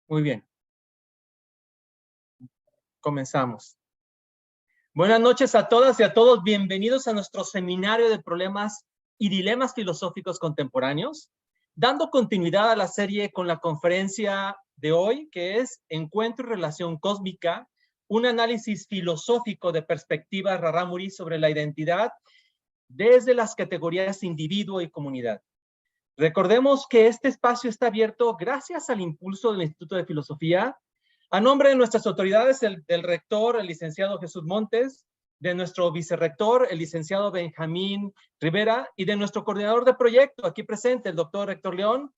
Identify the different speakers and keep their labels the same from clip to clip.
Speaker 1: Muy bien, comenzamos. Buenas noches a todas y a todos. Bienvenidos a nuestro seminario de problemas y dilemas filosóficos contemporáneos, dando continuidad a la serie con la conferencia de hoy, que es Encuentro y Relación Cósmica, un análisis filosófico de perspectiva Rarámuri sobre la identidad desde las categorías individuo y comunidad. Recordemos que este espacio está abierto gracias al impulso del Instituto de Filosofía, a nombre de nuestras autoridades, del rector, el licenciado Jesús Montes, de nuestro vicerrector, el licenciado Benjamín Rivera, y de nuestro coordinador de proyecto, aquí presente, el doctor Héctor León.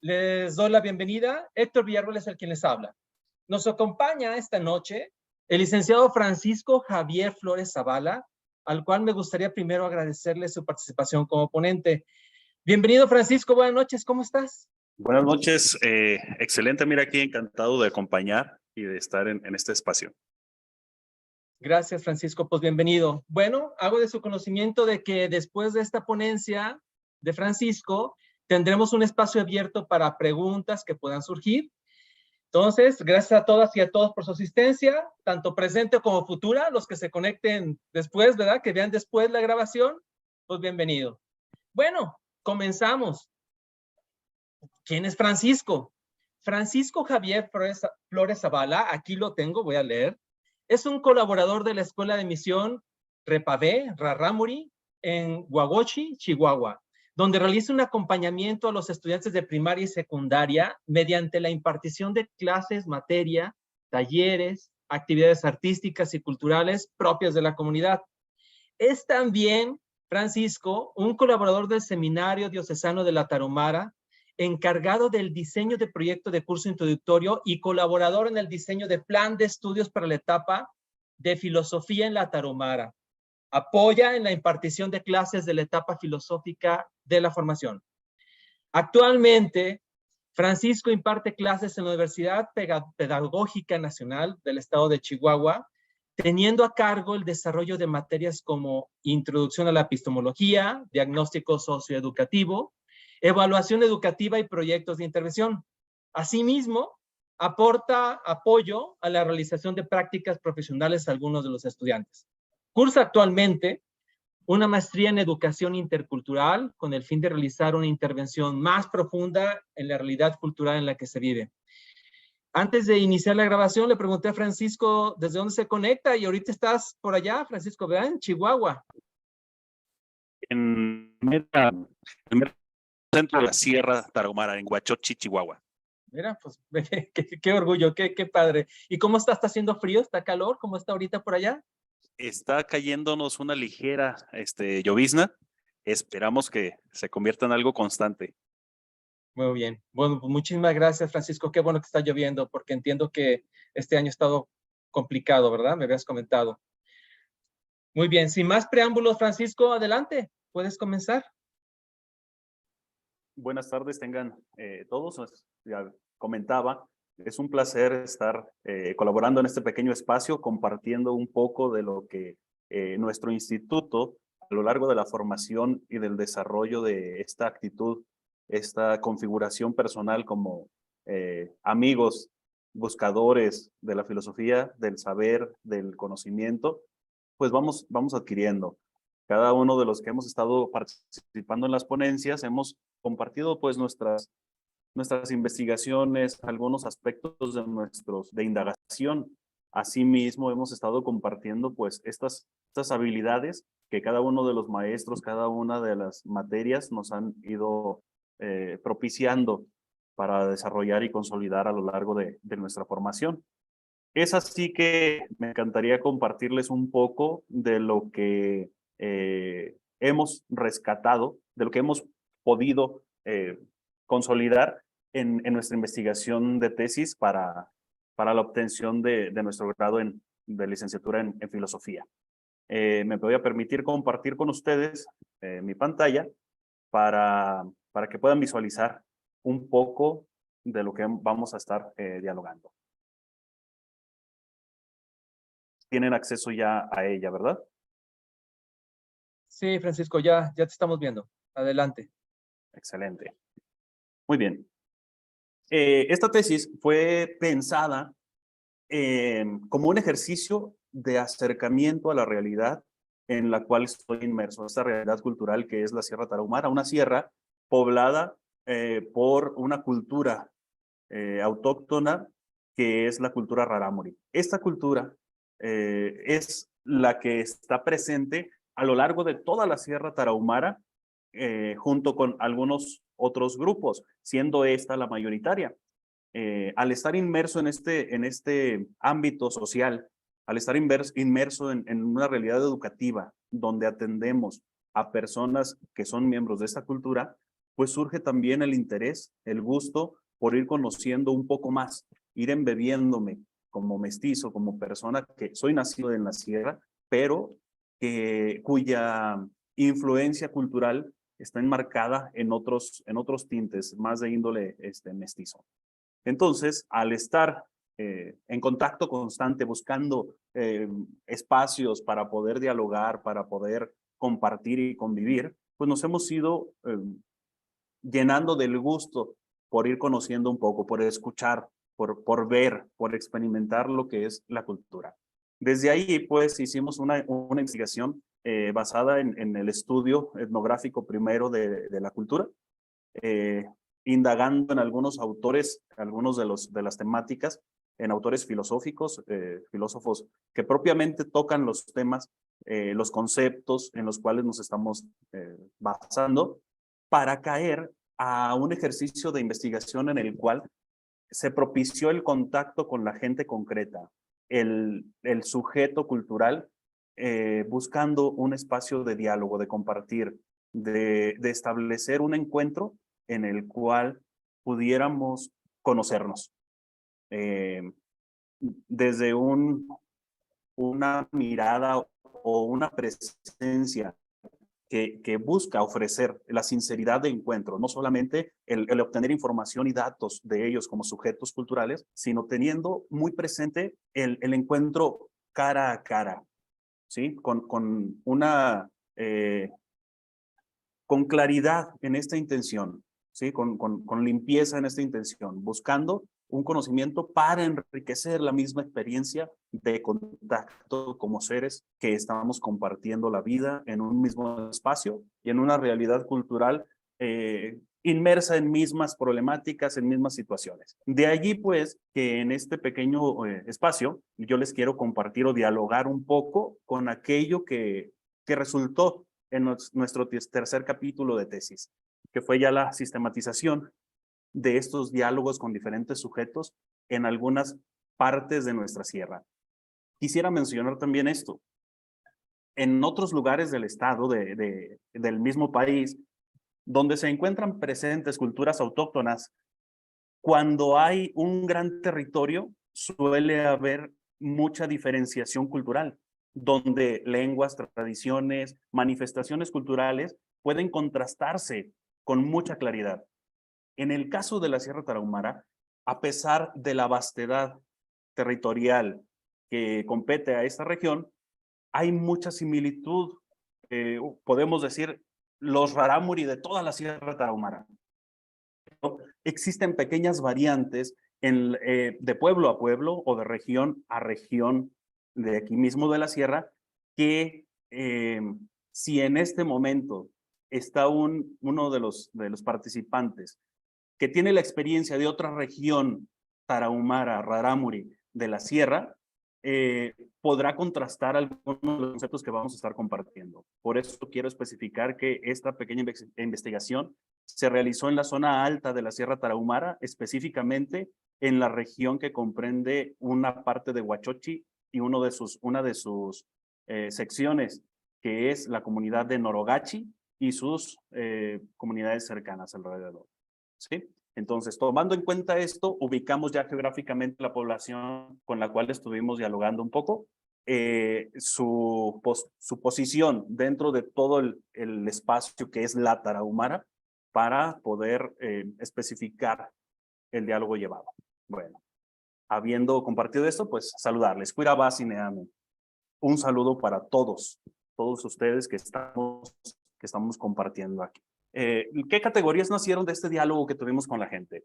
Speaker 1: Les doy la bienvenida. Héctor Villarroel es el quien les habla. Nos acompaña esta noche el licenciado Francisco Javier Flores Zavala, al cual me gustaría primero agradecerle su participación como ponente. Bienvenido, Francisco. Buenas noches. ¿Cómo estás?
Speaker 2: Buenas noches. Excelente. Mira, aquí encantado de acompañar y de estar en este espacio.
Speaker 1: Gracias, Francisco. Pues bienvenido. Bueno, hago de su conocimiento de que después de esta ponencia de Francisco, tendremos un espacio abierto para preguntas que puedan surgir. Entonces, gracias a todas y a todos por su asistencia, tanto presente como futura, los que se conecten después, ¿verdad? Que vean después la grabación, pues bienvenido. Bueno, comenzamos. ¿Quién es Francisco? Francisco Javier Flores Zavala, aquí lo tengo, voy a leer. Es un colaborador de la Escuela de Misión Repavé, Rarámuri, en Huagochi, Chihuahua, donde realiza un acompañamiento a los estudiantes de primaria y secundaria mediante la impartición de clases, materia, talleres, actividades artísticas y culturales propias de la comunidad. Es también, Francisco, un colaborador del Seminario Diocesano de la Tarahumara, encargado del diseño de proyecto de curso introductorio y colaborador en el diseño de plan de estudios para la etapa de filosofía en la Tarahumara. Apoya en la impartición de clases de la etapa filosófica de la formación. Actualmente, Francisco imparte clases en la Universidad Pedagógica Nacional del Estado de Chihuahua, teniendo a cargo el desarrollo de materias como introducción a la epistemología, diagnóstico socioeducativo, evaluación educativa y proyectos de intervención. Asimismo, aporta apoyo a la realización de prácticas profesionales a algunos de los estudiantes. Cursa actualmente una maestría en educación intercultural con el fin de realizar una intervención más profunda en la realidad cultural en la que se vive. Antes de iniciar la grabación, le pregunté a Francisco desde dónde se conecta y ahorita estás por allá, Francisco, ¿verdad? En Chihuahua.
Speaker 2: En el centro de la Sierra Tarahumara, en Huachochi, Chihuahua.
Speaker 1: Mira, pues qué orgullo, qué padre. ¿Y cómo está? ¿Está haciendo frío? ¿Está calor? ¿Cómo está ahorita por allá?
Speaker 2: Está cayéndonos una ligera llovizna. Esperamos que se convierta en algo constante.
Speaker 1: Muy bien. Bueno, pues muchísimas gracias, Francisco. Qué bueno que está lloviendo, porque entiendo que este año ha estado complicado, ¿verdad? Me habías comentado. Muy bien. Sin más preámbulos, Francisco, adelante. Puedes comenzar.
Speaker 2: Buenas tardes, tengan todos. Ya comentaba, es un placer estar colaborando en este pequeño espacio, compartiendo un poco de lo que nuestro instituto, a lo largo de la formación y del desarrollo de esta actitud, esta configuración personal como amigos, buscadores de la filosofía, del saber, del conocimiento, pues vamos adquiriendo. Cada uno de los que hemos estado participando en las ponencias hemos compartido pues nuestras investigaciones, algunos aspectos de indagación. Asimismo, hemos estado compartiendo pues estas habilidades que cada uno de los maestros, cada una de las materias nos han ido propiciando para desarrollar y consolidar a lo largo de nuestra formación. Es así que me encantaría compartirles un poco de lo que hemos rescatado, de lo que hemos podido consolidar en nuestra investigación de tesis para la obtención de nuestro grado de licenciatura en filosofía. Me voy a permitir compartir con ustedes mi pantalla para que puedan visualizar un poco de lo que vamos a estar dialogando. Tienen acceso ya a ella, ¿verdad?
Speaker 1: Sí, Francisco, ya te estamos viendo. Adelante.
Speaker 2: Excelente. Muy bien. Esta tesis fue pensada como un ejercicio de acercamiento a la realidad en la cual estoy inmerso, esta realidad cultural que es la Sierra Tarahumara, una sierra poblada por una cultura autóctona que es la cultura rarámuri. Esta cultura es la que está presente a lo largo de toda la Sierra Tarahumara, junto con algunos otros grupos, siendo esta la mayoritaria. Al estar inmerso en este ámbito social, al estar inmerso en una realidad educativa donde atendemos a personas que son miembros de esta cultura, pues surge también el interés, el gusto por ir conociendo un poco más, ir embebiéndome como mestizo, como persona que soy nacido en la sierra, pero cuya influencia cultural está enmarcada en otros tintes, más de índole mestizo. Entonces, al estar en contacto constante, buscando espacios para poder dialogar, para poder compartir y convivir, pues nos hemos ido llenando del gusto por ir conociendo un poco, por escuchar, por ver, por experimentar lo que es la cultura. Desde ahí, pues, hicimos una investigación basada en el estudio etnográfico primero de la cultura, indagando en algunos autores, algunos de las temáticas, en autores filosóficos, filósofos que propiamente tocan los temas, los conceptos en los cuales nos estamos basando, para caer a un ejercicio de investigación en el cual se propició el contacto con la gente concreta, el sujeto cultural, buscando un espacio de diálogo, de compartir, de establecer un encuentro en el cual pudiéramos conocernos. Desde una mirada o una presencia que busca ofrecer la sinceridad de encuentro, no solamente el obtener información y datos de ellos como sujetos culturales, sino teniendo muy presente el encuentro cara a cara, ¿sí? Con claridad en esta intención, ¿sí? Con limpieza en esta intención, buscando un conocimiento para enriquecer la misma experiencia de contacto como seres que estamos compartiendo la vida en un mismo espacio y en una realidad cultural inmersa en mismas problemáticas, en mismas situaciones. De allí, pues, que en este pequeño espacio yo les quiero compartir o dialogar un poco con aquello que resultó en nuestro tercer capítulo de tesis, que fue ya la sistematización de estos diálogos con diferentes sujetos en algunas partes de nuestra sierra. Quisiera mencionar también esto. En otros lugares del estado, del mismo país, donde se encuentran presentes culturas autóctonas, cuando hay un gran territorio, suele haber mucha diferenciación cultural, donde lenguas, tradiciones, manifestaciones culturales pueden contrastarse con mucha claridad. En el caso de la Sierra Tarahumara, a pesar de la vastedad territorial que compete a esta región, hay mucha similitud, podemos decir, los rarámuri de toda la Sierra Tarahumara. Existen pequeñas variantes de pueblo a pueblo o de región a región de aquí mismo de la sierra, que si en este momento está uno de los participantes que tiene la experiencia de otra región tarahumara, rarámuri, de la sierra, podrá contrastar algunos de los conceptos que vamos a estar compartiendo. Por eso quiero especificar que esta pequeña investigación se realizó en la zona alta de la Sierra Tarahumara, específicamente en la región que comprende una parte de Huachochi y una de sus secciones, que es la comunidad de Norogachi y sus comunidades cercanas alrededor. ¿Sí? Entonces, tomando en cuenta esto, ubicamos ya geográficamente la población con la cual estuvimos dialogando un poco, su posición dentro de todo el espacio que es la Tarahumara, para poder especificar el diálogo llevado. Bueno, habiendo compartido esto, pues saludarles. Cuira Basineame. Un saludo para todos ustedes que estamos compartiendo aquí. ¿Qué categorías nacieron de este diálogo que tuvimos con la gente?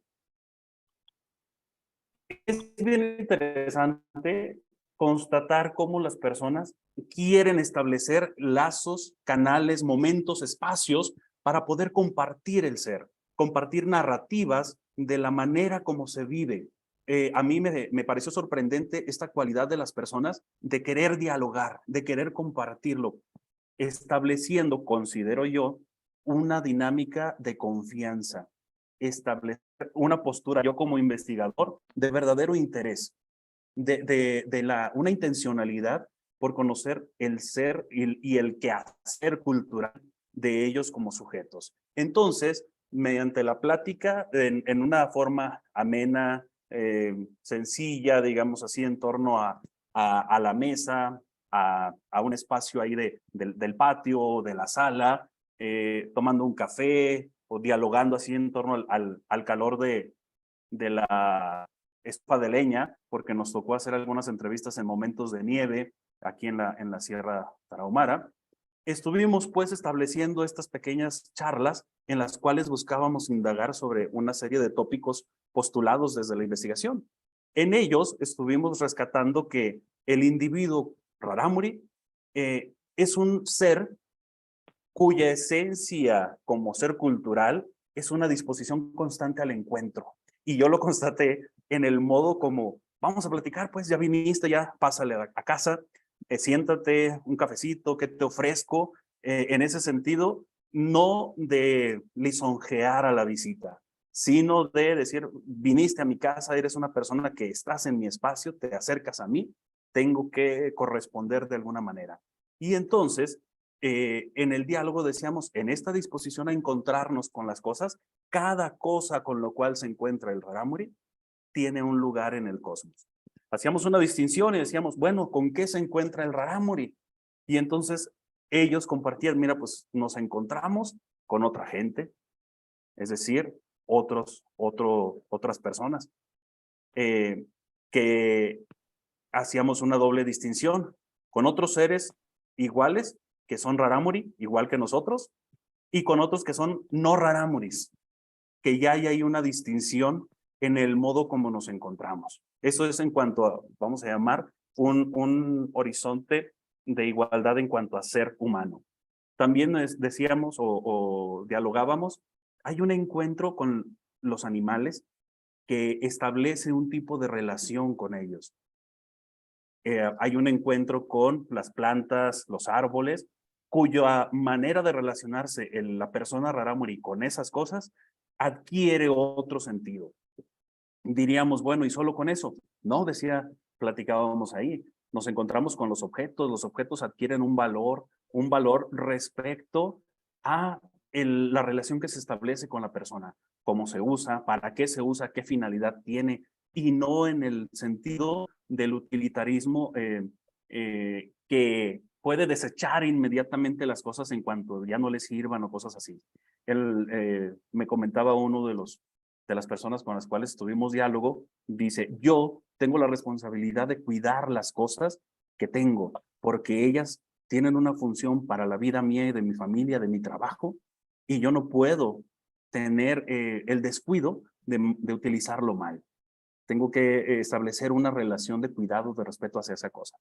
Speaker 2: es bien interesante constatar cómo las personas quieren establecer lazos, canales, momentos, espacios para poder compartir el ser, compartir narrativas de la manera como se vive. A mí me pareció sorprendente esta cualidad de las personas de querer dialogar, de querer compartirlo, estableciendo, considero yo, una dinámica de confianza, establecer una postura, yo como investigador, de verdadero interés, una intencionalidad por conocer el ser y el quehacer cultural de ellos como sujetos. Entonces, mediante la plática, en una forma amena, sencilla, digamos así, en torno a la mesa, a un espacio ahí del patio, de la sala, tomando un café o dialogando así en torno al calor de la estufa de leña, porque nos tocó hacer algunas entrevistas en momentos de nieve aquí en la Sierra Tarahumara. Estuvimos pues estableciendo estas pequeñas charlas en las cuales buscábamos indagar sobre una serie de tópicos postulados desde la investigación. En ellos estuvimos rescatando que el individuo Rarámuri es un ser cuya esencia como ser cultural es una disposición constante al encuentro. Y yo lo constaté en el modo como, vamos a platicar, pues ya viniste, ya pásale a casa, siéntate, un cafecito, ¿qué te ofrezco? En ese sentido, no de lisonjear a la visita, sino de decir, viniste a mi casa, eres una persona que estás en mi espacio, te acercas a mí, tengo que corresponder de alguna manera. Y entonces, en el diálogo decíamos, en esta disposición a encontrarnos con las cosas, cada cosa con lo cual se encuentra el Rarámuri tiene un lugar en el cosmos. Hacíamos una distinción y decíamos, bueno, ¿con qué se encuentra el Rarámuri? Y entonces ellos compartían, mira, pues nos encontramos con otra gente, es decir, otras personas, que hacíamos una doble distinción con otros seres iguales, que son Rarámuri, igual que nosotros, y con otros que son no Rarámuris, que ya hay ahí una distinción en el modo como nos encontramos. Eso es en cuanto a, vamos a llamar, un horizonte de igualdad en cuanto a ser humano. También decíamos o dialogábamos, hay un encuentro con los animales que establece un tipo de relación con ellos. Hay un encuentro con las plantas, los árboles, cuya manera de relacionarse la persona Rarámuri con esas cosas adquiere otro sentido. Diríamos, bueno, ¿y solo con eso? No, platicábamos ahí, nos encontramos con los objetos adquieren un valor respecto a la relación que se establece con la persona, cómo se usa, para qué se usa, qué finalidad tiene, y no en el sentido del utilitarismo que puede desechar inmediatamente las cosas en cuanto ya no le sirvan o cosas así. Me comentaba uno de las personas con las cuales tuvimos diálogo, dice, yo tengo la responsabilidad de cuidar las cosas que tengo, porque ellas tienen una función para la vida mía y de mi familia, de mi trabajo, y yo no puedo tener el descuido de utilizarlo mal. Tengo que establecer una relación de cuidado, de respeto hacia esa cosa.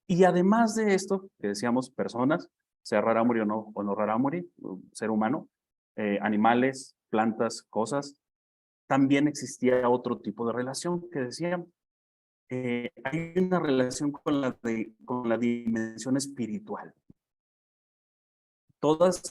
Speaker 2: Y además de esto, que decíamos personas, sea Rarámuri o no Rarámuri, ser humano, animales, plantas, cosas, también existía otro tipo de relación que decían, hay una relación con la dimensión espiritual. Todas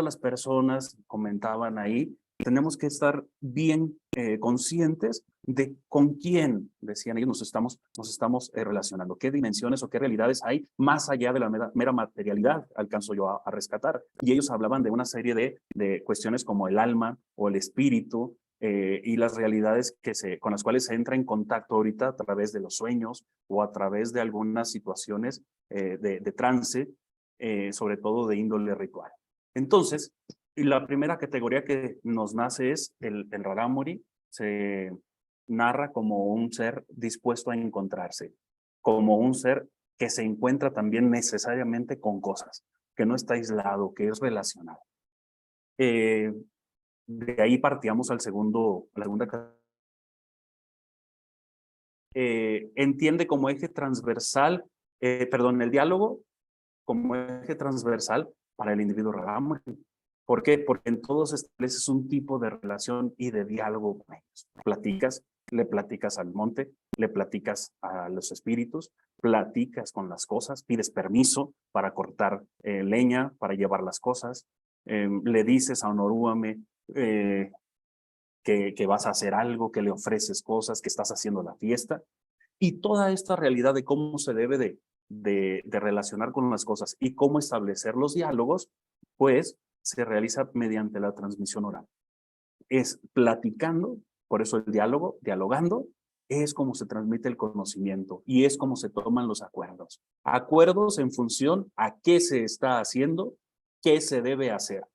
Speaker 2: las personas comentaban ahí, tenemos que estar bien conscientes de con quién, decían ellos, nos estamos relacionando, qué dimensiones o qué realidades hay más allá de la mera materialidad, alcanzo yo a rescatar. Y ellos hablaban de una serie de cuestiones como el alma o el espíritu, y las realidades con las cuales se entra en contacto ahorita a través de los sueños o a través de algunas situaciones de trance, sobre todo de índole ritual. Entonces, la primera categoría que nos nace es el Rarámuri. Se narra como un ser dispuesto a encontrarse, como un ser que se encuentra también necesariamente con cosas, que no está aislado, que es relacionado. De ahí partíamos a la segunda categoría, entiende como eje transversal, el diálogo como eje transversal para el individuo rarámuri. ¿Por qué? Porque en todos estableces un tipo de relación y de diálogo con ellos. Le platicas al monte, le platicas a los espíritus, platicas con las cosas, pides permiso para cortar leña, para llevar las cosas, le dices a Onorúame que vas a hacer algo, que le ofreces cosas, que estás haciendo la fiesta. Y toda esta realidad de cómo se debe de relacionar con las cosas y cómo establecer los diálogos, pues se realiza mediante la transmisión oral. Es platicando, por eso el diálogo, dialogando, es como se transmite el conocimiento y es como se toman los acuerdos. Acuerdos en función a qué se está haciendo, qué se debe hacer.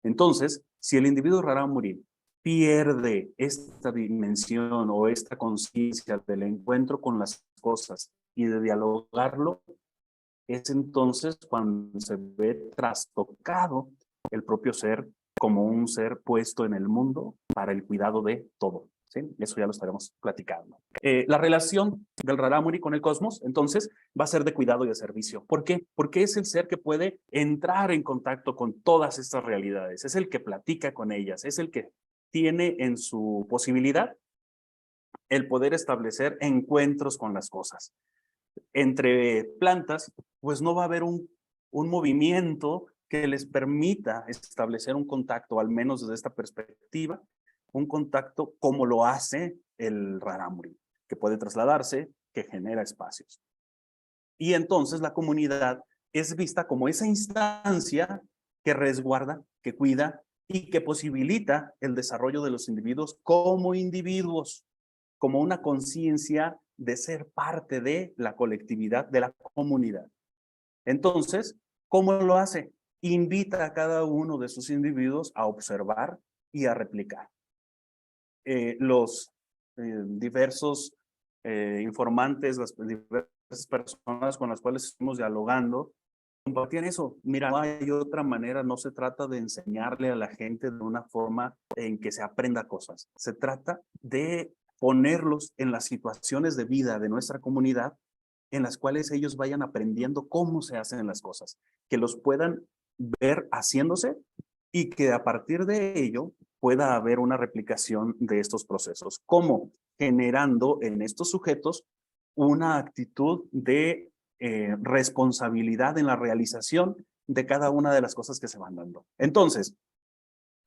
Speaker 2: Entonces, si el individuo rarámuri pierde esta dimensión o esta conciencia del encuentro con las cosas y de dialogarlo, es entonces cuando se ve trastocado el propio ser como un ser puesto en el mundo para el cuidado de todo. ¿Sí? Eso ya lo estaremos platicando. La relación del rarámuri con el cosmos, entonces, va a ser de cuidado y de servicio. ¿Por qué? Porque es el ser que puede entrar en contacto con todas estas realidades, es el que platica con ellas, es el que tiene en su posibilidad el poder establecer encuentros con las cosas. Entre plantas, pues no va a haber un movimiento que les permita establecer un contacto, al menos desde esta perspectiva, un contacto como lo hace el rarámuri, que puede trasladarse, que genera espacios. Y entonces la comunidad es vista como esa instancia que resguarda, que cuida y que posibilita el desarrollo de los individuos, como una conciencia de ser parte de la colectividad, de la comunidad. Entonces, ¿cómo lo hace? Invita a cada uno de sus individuos a observar y a replicar. Los diversos informantes, las diversas personas con las cuales estamos dialogando, compartían eso. Mira, no hay otra manera, no se trata de enseñarle a la gente de una forma en que se aprenda cosas. Se trata de ponerlos en las situaciones de vida de nuestra comunidad en las cuales ellos vayan aprendiendo cómo se hacen las cosas, que los puedan ver haciéndose y que a partir de ello pueda haber una replicación de estos procesos. ¿Cómo? Generando en estos sujetos una actitud de responsabilidad en la realización de cada una de las cosas que se van dando. Entonces,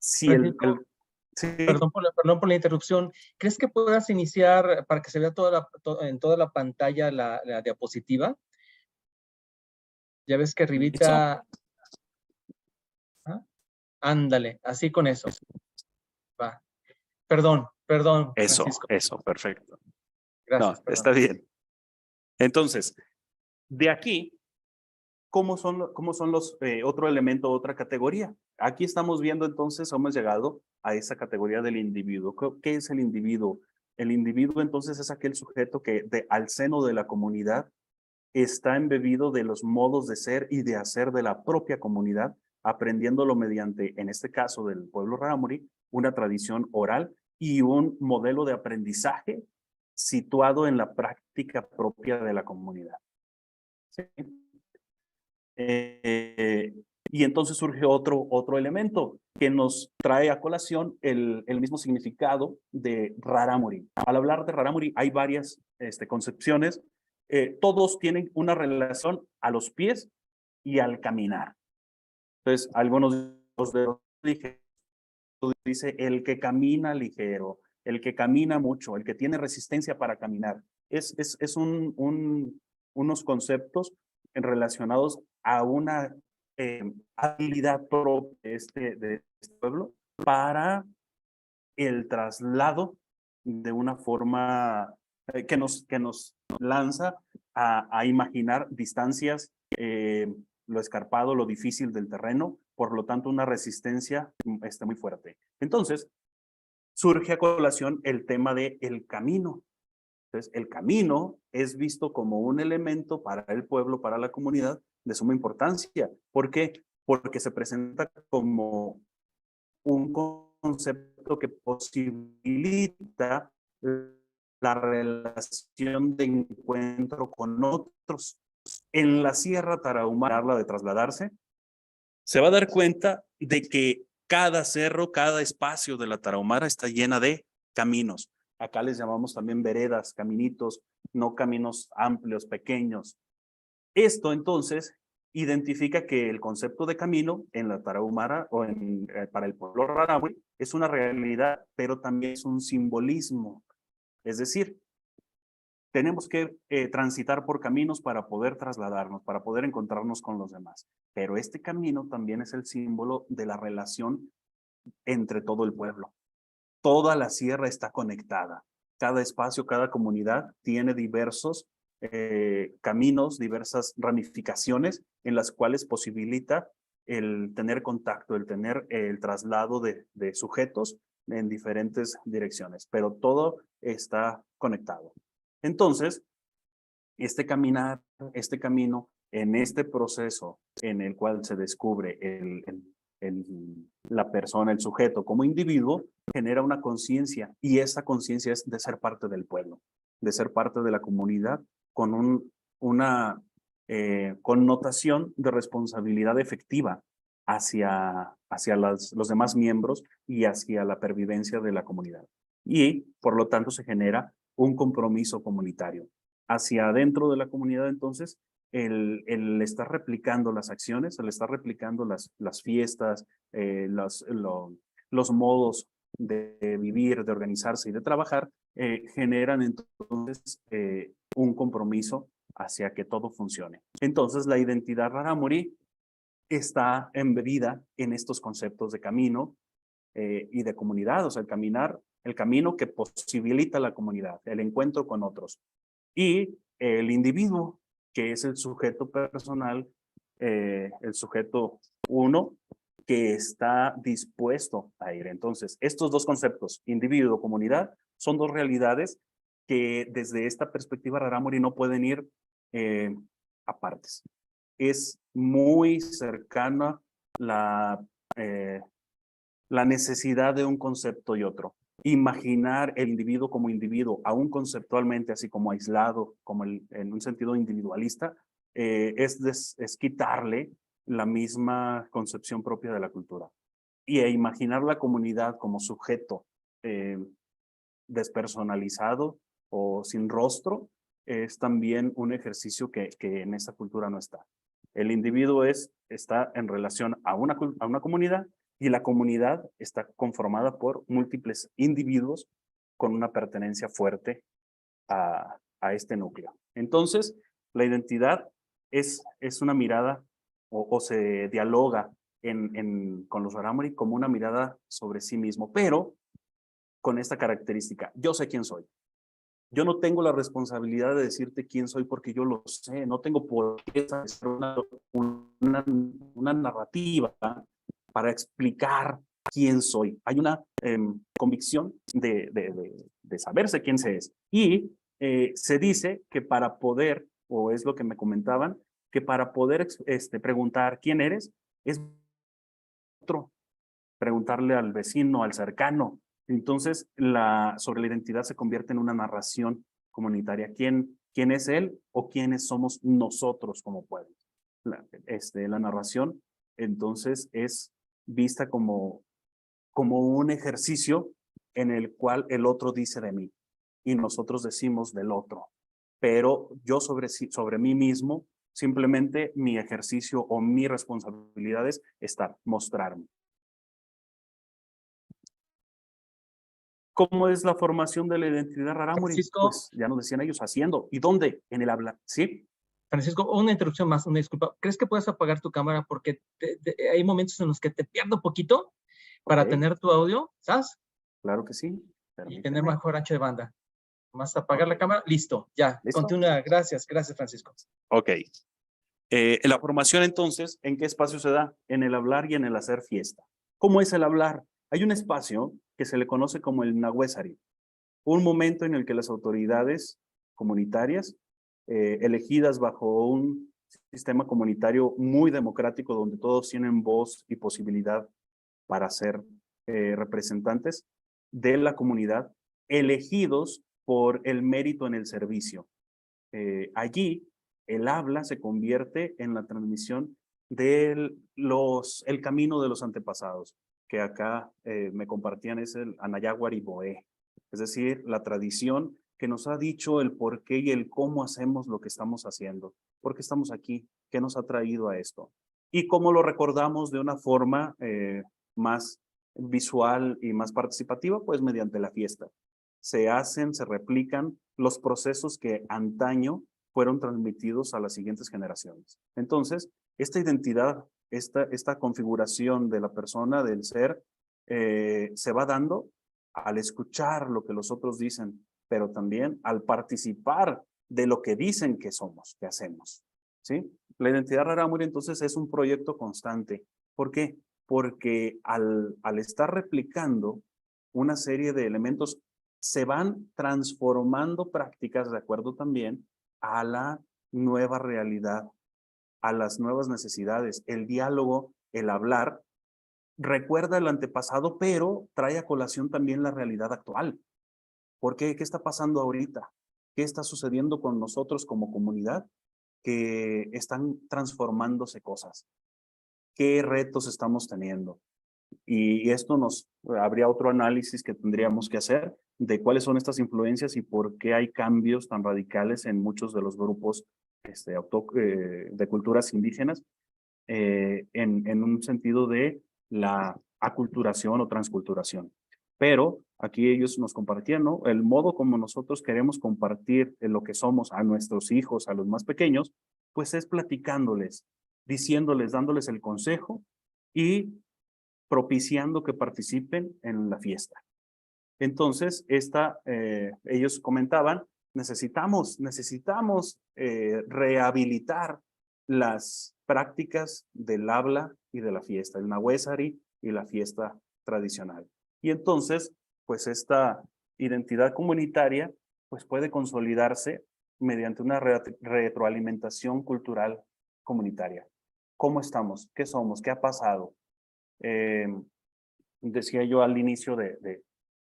Speaker 2: si
Speaker 1: Francisco,
Speaker 2: sí,
Speaker 1: perdón por la interrupción. ¿Crees que puedas iniciar para que se vea en toda la pantalla la diapositiva? Ya ves que
Speaker 2: eso,
Speaker 1: arribita, ¿ah? Ándale, así con eso. Va. Perdón, Francisco.
Speaker 2: perfecto.
Speaker 1: Gracias,
Speaker 2: No,
Speaker 1: perdón.
Speaker 2: está bien. Entonces, de aquí, ¿cómo son los otro elemento, otra categoría? Aquí estamos viendo entonces, hemos llegado a esa categoría del individuo. ¿Qué es el individuo? El individuo entonces es aquel sujeto que al seno de la comunidad está embebido de los modos de ser y de hacer de la propia comunidad, aprendiéndolo mediante, en este caso del pueblo rarámuri, una tradición oral y un modelo de aprendizaje situado en la práctica propia de la comunidad. ¿Sí? Y entonces surge otro elemento que nos trae a colación el mismo significado de rarámuri. Al hablar de rarámuri hay varias concepciones. Todos tienen una relación a los pies y al caminar. Entonces, algunos de los ligeros dice el que camina ligero, el que camina mucho, el que tiene resistencia para caminar. Es unos conceptos relacionados a una habilidad propia de este pueblo para el traslado de una forma que nos lanza a imaginar distancias, lo escarpado, lo difícil del terreno, por lo tanto una resistencia muy fuerte. Entonces, surge a colación el tema del camino. Entonces, el camino es visto como un elemento para el pueblo, para la comunidad, de suma importancia. ¿Por qué? Porque se presenta como un concepto que posibilita la relación de encuentro con otros. En la Sierra Tarahumara, habla de trasladarse, se va a dar cuenta de que cada cerro, cada espacio de la Tarahumara está llena de caminos. Acá les llamamos también veredas, caminitos, no caminos amplios, pequeños. Esto entonces identifica que el concepto de camino en la Tarahumara o para el pueblo rarámuri es una realidad, pero también es un simbolismo. Es decir, tenemos que transitar por caminos para poder trasladarnos, para poder encontrarnos con los demás. Pero este camino también es el símbolo de la relación entre todo el pueblo. Toda la sierra está conectada. Cada espacio, cada comunidad tiene diversos caminos, diversas ramificaciones en las cuales posibilita el tener contacto, el tener el traslado de sujetos en diferentes direcciones, pero todo está conectado. Entonces, este caminar, este camino, en este proceso en el cual se descubre la persona, el sujeto como individuo, genera una conciencia, y esa conciencia es de ser parte del pueblo, de ser parte de la comunidad con una connotación de responsabilidad efectiva hacia los demás miembros y hacia la pervivencia de la comunidad. Y por lo tanto se genera un compromiso comunitario. Hacia adentro de la comunidad, entonces, el estar replicando las acciones, el estar replicando las fiestas, los modos de vivir, de organizarse y de trabajar, generan entonces un compromiso hacia que todo funcione. Entonces, la identidad rarámuri está embebida en estos conceptos de camino y de comunidad, o sea, el camino que posibilita la comunidad, el encuentro con otros. Y el individuo, que es el sujeto personal, el sujeto uno, que está dispuesto a ir. Entonces, estos dos conceptos, individuo, comunidad, son dos realidades que desde esta perspectiva rarámuri no pueden ir apartes. Es muy cercana la necesidad de un concepto y otro. Imaginar el individuo como individuo, aún conceptualmente, así como aislado, como en un sentido individualista, es quitarle la misma concepción propia de la cultura. Y imaginar la comunidad como sujeto despersonalizado o sin rostro es también un ejercicio que en esa cultura no está. El individuo está en relación a una comunidad, y la comunidad está conformada por múltiples individuos con una pertenencia fuerte a este núcleo. Entonces, la identidad es una mirada o se dialoga con los rarámuri como una mirada sobre sí mismo, pero con esta característica: yo sé quién soy. Yo no tengo la responsabilidad de decirte quién soy porque yo lo sé. No tengo por qué hacer una narrativa para explicar quién soy. Hay una convicción de saberse quién se es. Y se dice que para poder, o es lo que me comentaban, que para poder preguntar quién eres, es otro, preguntarle al vecino, al cercano. Entonces, sobre la identidad se convierte en una narración comunitaria. ¿Quién es él o quiénes somos nosotros como pueblo? La narración, entonces, es vista como un ejercicio en el cual el otro dice de mí y nosotros decimos del otro. Pero yo sobre mí mismo, simplemente mi ejercicio o mi responsabilidad es mostrarme. ¿Cómo es la formación de la identidad rarámuri?
Speaker 1: Francisco,
Speaker 2: Pues ya nos decían ellos, haciendo. ¿Y dónde? En el habla. ¿Sí?
Speaker 1: Francisco, una interrupción más, una disculpa. ¿Crees que puedes apagar tu cámara? Porque hay momentos en los que te pierdo un poquito para
Speaker 2: Okay.
Speaker 1: tener tu audio, ¿sabes?
Speaker 2: Claro que sí.
Speaker 1: Y tener
Speaker 2: Permíteme.
Speaker 1: mejor ancho de banda. Más apagar la
Speaker 2: Okay.
Speaker 1: cámara, listo, ya.
Speaker 2: ¿Listo?
Speaker 1: Continúa, gracias, Francisco.
Speaker 2: Ok. La formación entonces, ¿en qué espacio se da? En el hablar y en el hacer fiesta. ¿Cómo es el hablar? Hay un espacio que se le conoce como el Nahuésari, un momento en el que las autoridades comunitarias, elegidas bajo un sistema comunitario muy democrático, donde todos tienen voz y posibilidad para ser representantes de la comunidad, elegidos por el mérito en el servicio. Allí, el habla se convierte en la transmisión del el camino de los antepasados, que acá me compartían, es el Anayaguari Boé, es decir, la tradición que nos ha dicho el por qué y el cómo hacemos lo que estamos haciendo, por qué estamos aquí, qué nos ha traído a esto, y cómo lo recordamos de una forma más visual y más participativa, pues mediante la fiesta. Se replican los procesos que antaño fueron transmitidos a las siguientes generaciones. Entonces, esta identidad, esta configuración de la persona, del ser, se va dando al escuchar lo que los otros dicen, pero también al participar de lo que dicen que somos, que hacemos. ¿Sí? La identidad rarámuri entonces es un proyecto constante. ¿Por qué? Porque al estar replicando una serie de elementos, se van transformando prácticas de acuerdo también a la nueva realidad, a las nuevas necesidades. El diálogo, el hablar, recuerda el antepasado, pero trae a colación también la realidad actual. ¿Por qué? ¿Qué está pasando ahorita? ¿Qué está sucediendo con nosotros como comunidad? Que están transformándose cosas. ¿Qué retos estamos teniendo? Y esto habría otro análisis que tendríamos que hacer de cuáles son estas influencias y por qué hay cambios tan radicales en muchos de los grupos de culturas indígenas en un sentido de la aculturación o transculturación. Pero aquí ellos nos compartían, ¿no? El modo como nosotros queremos compartir lo que somos a nuestros hijos, a los más pequeños, pues es platicándoles, diciéndoles, dándoles el consejo y propiciando que participen en la fiesta. Entonces, ellos comentaban, necesitamos rehabilitar las prácticas del habla y de la fiesta, el nahuésari y la fiesta tradicional. Y entonces, pues esta identidad comunitaria pues puede consolidarse mediante una retroalimentación cultural comunitaria. ¿Cómo estamos? ¿Qué somos? ¿Qué ha pasado? Decía yo al inicio de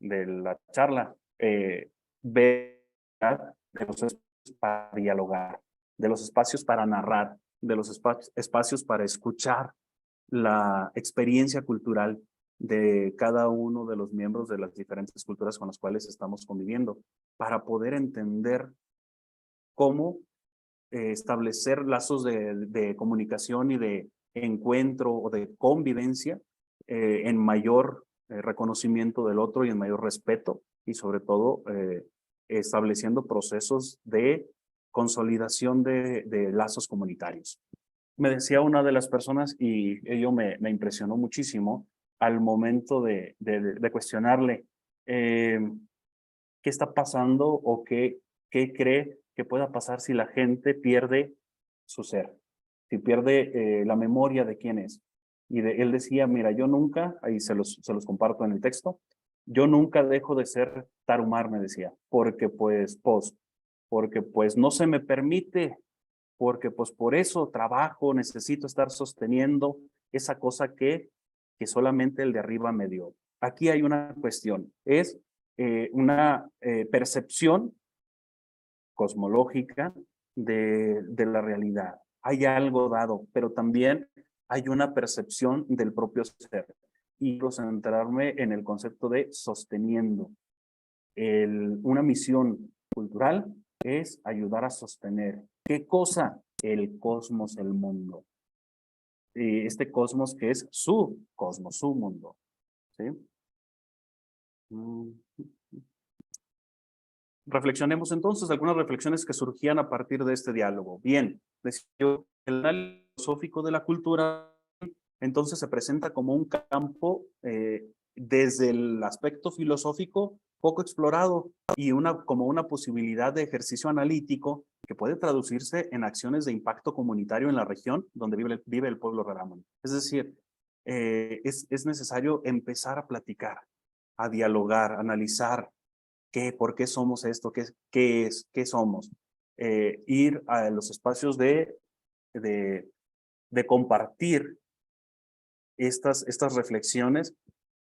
Speaker 2: la charla, ver de los espacios para dialogar, de los espacios para narrar, de los espacios para escuchar la experiencia cultural de cada uno de los miembros de las diferentes culturas con las cuales estamos conviviendo, para poder entender cómo establecer lazos de comunicación y de encuentro o de convivencia en mayor reconocimiento del otro y en mayor respeto y sobre todo estableciendo procesos de consolidación de lazos comunitarios. Me decía una de las personas y ello me impresionó muchísimo al momento de cuestionarle qué está pasando o qué cree que pueda pasar si la gente pierde su ser, si pierde la memoria de quién es. Y él decía, mira, yo nunca, ahí se los comparto en el texto, yo nunca dejo de ser tarumar, me decía, porque pues no se me permite, porque pues por eso trabajo, necesito estar sosteniendo esa cosa que solamente el de arriba me dio. Aquí hay una cuestión, es una percepción cosmológica de la realidad. Hay algo dado, pero también hay una percepción del propio ser. Y quiero centrarme en el concepto de sosteniendo. Una misión cultural es ayudar a sostener. ¿Qué cosa? El cosmos, el mundo. Este cosmos que es su cosmos, su mundo. ¿Sí? Reflexionemos entonces algunas reflexiones que surgían a partir de este diálogo. Bien, decía yo, el análisis filosófico de la cultura entonces se presenta como un campo desde el aspecto filosófico poco explorado y como una posibilidad de ejercicio analítico que puede traducirse en acciones de impacto comunitario en la región donde vive el pueblo rarámuri. Es decir, es necesario empezar a platicar, a dialogar, a analizar por qué somos esto, qué somos. Ir a los espacios de compartir estas reflexiones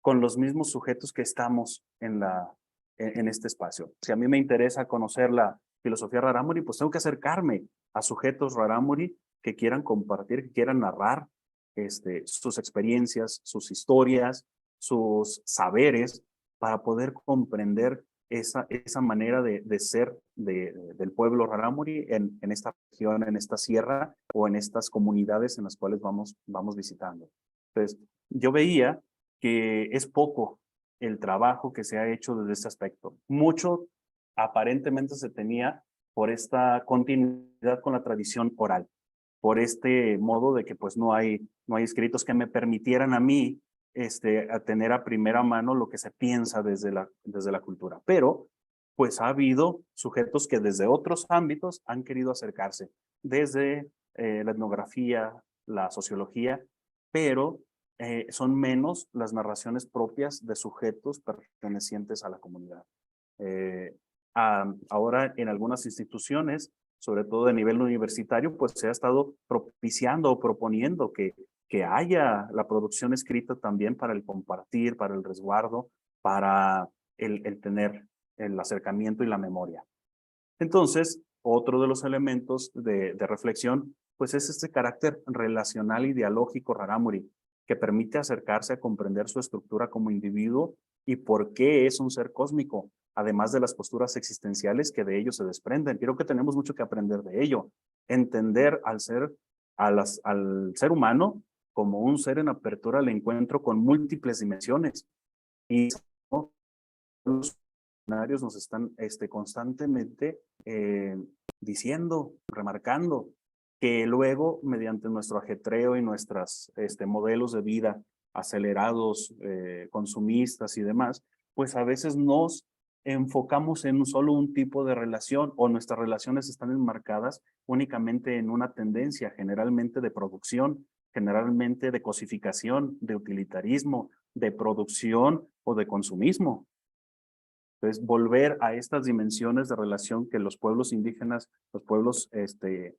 Speaker 2: con los mismos sujetos que estamos en la en este espacio. Si a mí me interesa conocer la filosofía Rarámuri, pues tengo que acercarme a sujetos Rarámuri que quieran compartir, que quieran narrar sus experiencias, sus historias, sus saberes, para poder comprender esa manera de ser del pueblo Rarámuri en esta región, en esta sierra o en estas comunidades en las cuales vamos visitando. Entonces, yo veía que es poco el trabajo que se ha hecho desde este aspecto. Mucho aparentemente se tenía por esta continuidad con la tradición oral, por este modo de que pues no hay escritos que me permitieran a mí a tener a primera mano lo que se piensa desde la cultura. Pero pues ha habido sujetos que desde otros ámbitos han querido acercarse, desde la etnografía, la sociología, pero son menos las narraciones propias de sujetos pertenecientes a la comunidad. Ahora en algunas instituciones, sobre todo de nivel universitario, pues se ha estado propiciando o proponiendo que haya la producción escrita también para el compartir, para el resguardo, para el tener el acercamiento y la memoria. Entonces, otro de los elementos de reflexión, pues es este carácter relacional y dialógico Rarámuri, que permite acercarse a comprender su estructura como individuo y por qué es un ser cósmico, además de las posturas existenciales que de ello se desprenden. Creo que tenemos mucho que aprender de ello. Entender al ser humano como un ser en apertura al encuentro con múltiples dimensiones. Y ¿no? Los funcionarios nos están constantemente diciendo, remarcando, que luego, mediante nuestro ajetreo y nuestros modelos de vida acelerados, consumistas y demás, pues a veces nos enfocamos en solo un tipo de relación o nuestras relaciones están enmarcadas únicamente en una tendencia, generalmente de producción, generalmente de cosificación, de utilitarismo, de producción o de consumismo. Entonces, volver a estas dimensiones de relación que los pueblos indígenas, los pueblos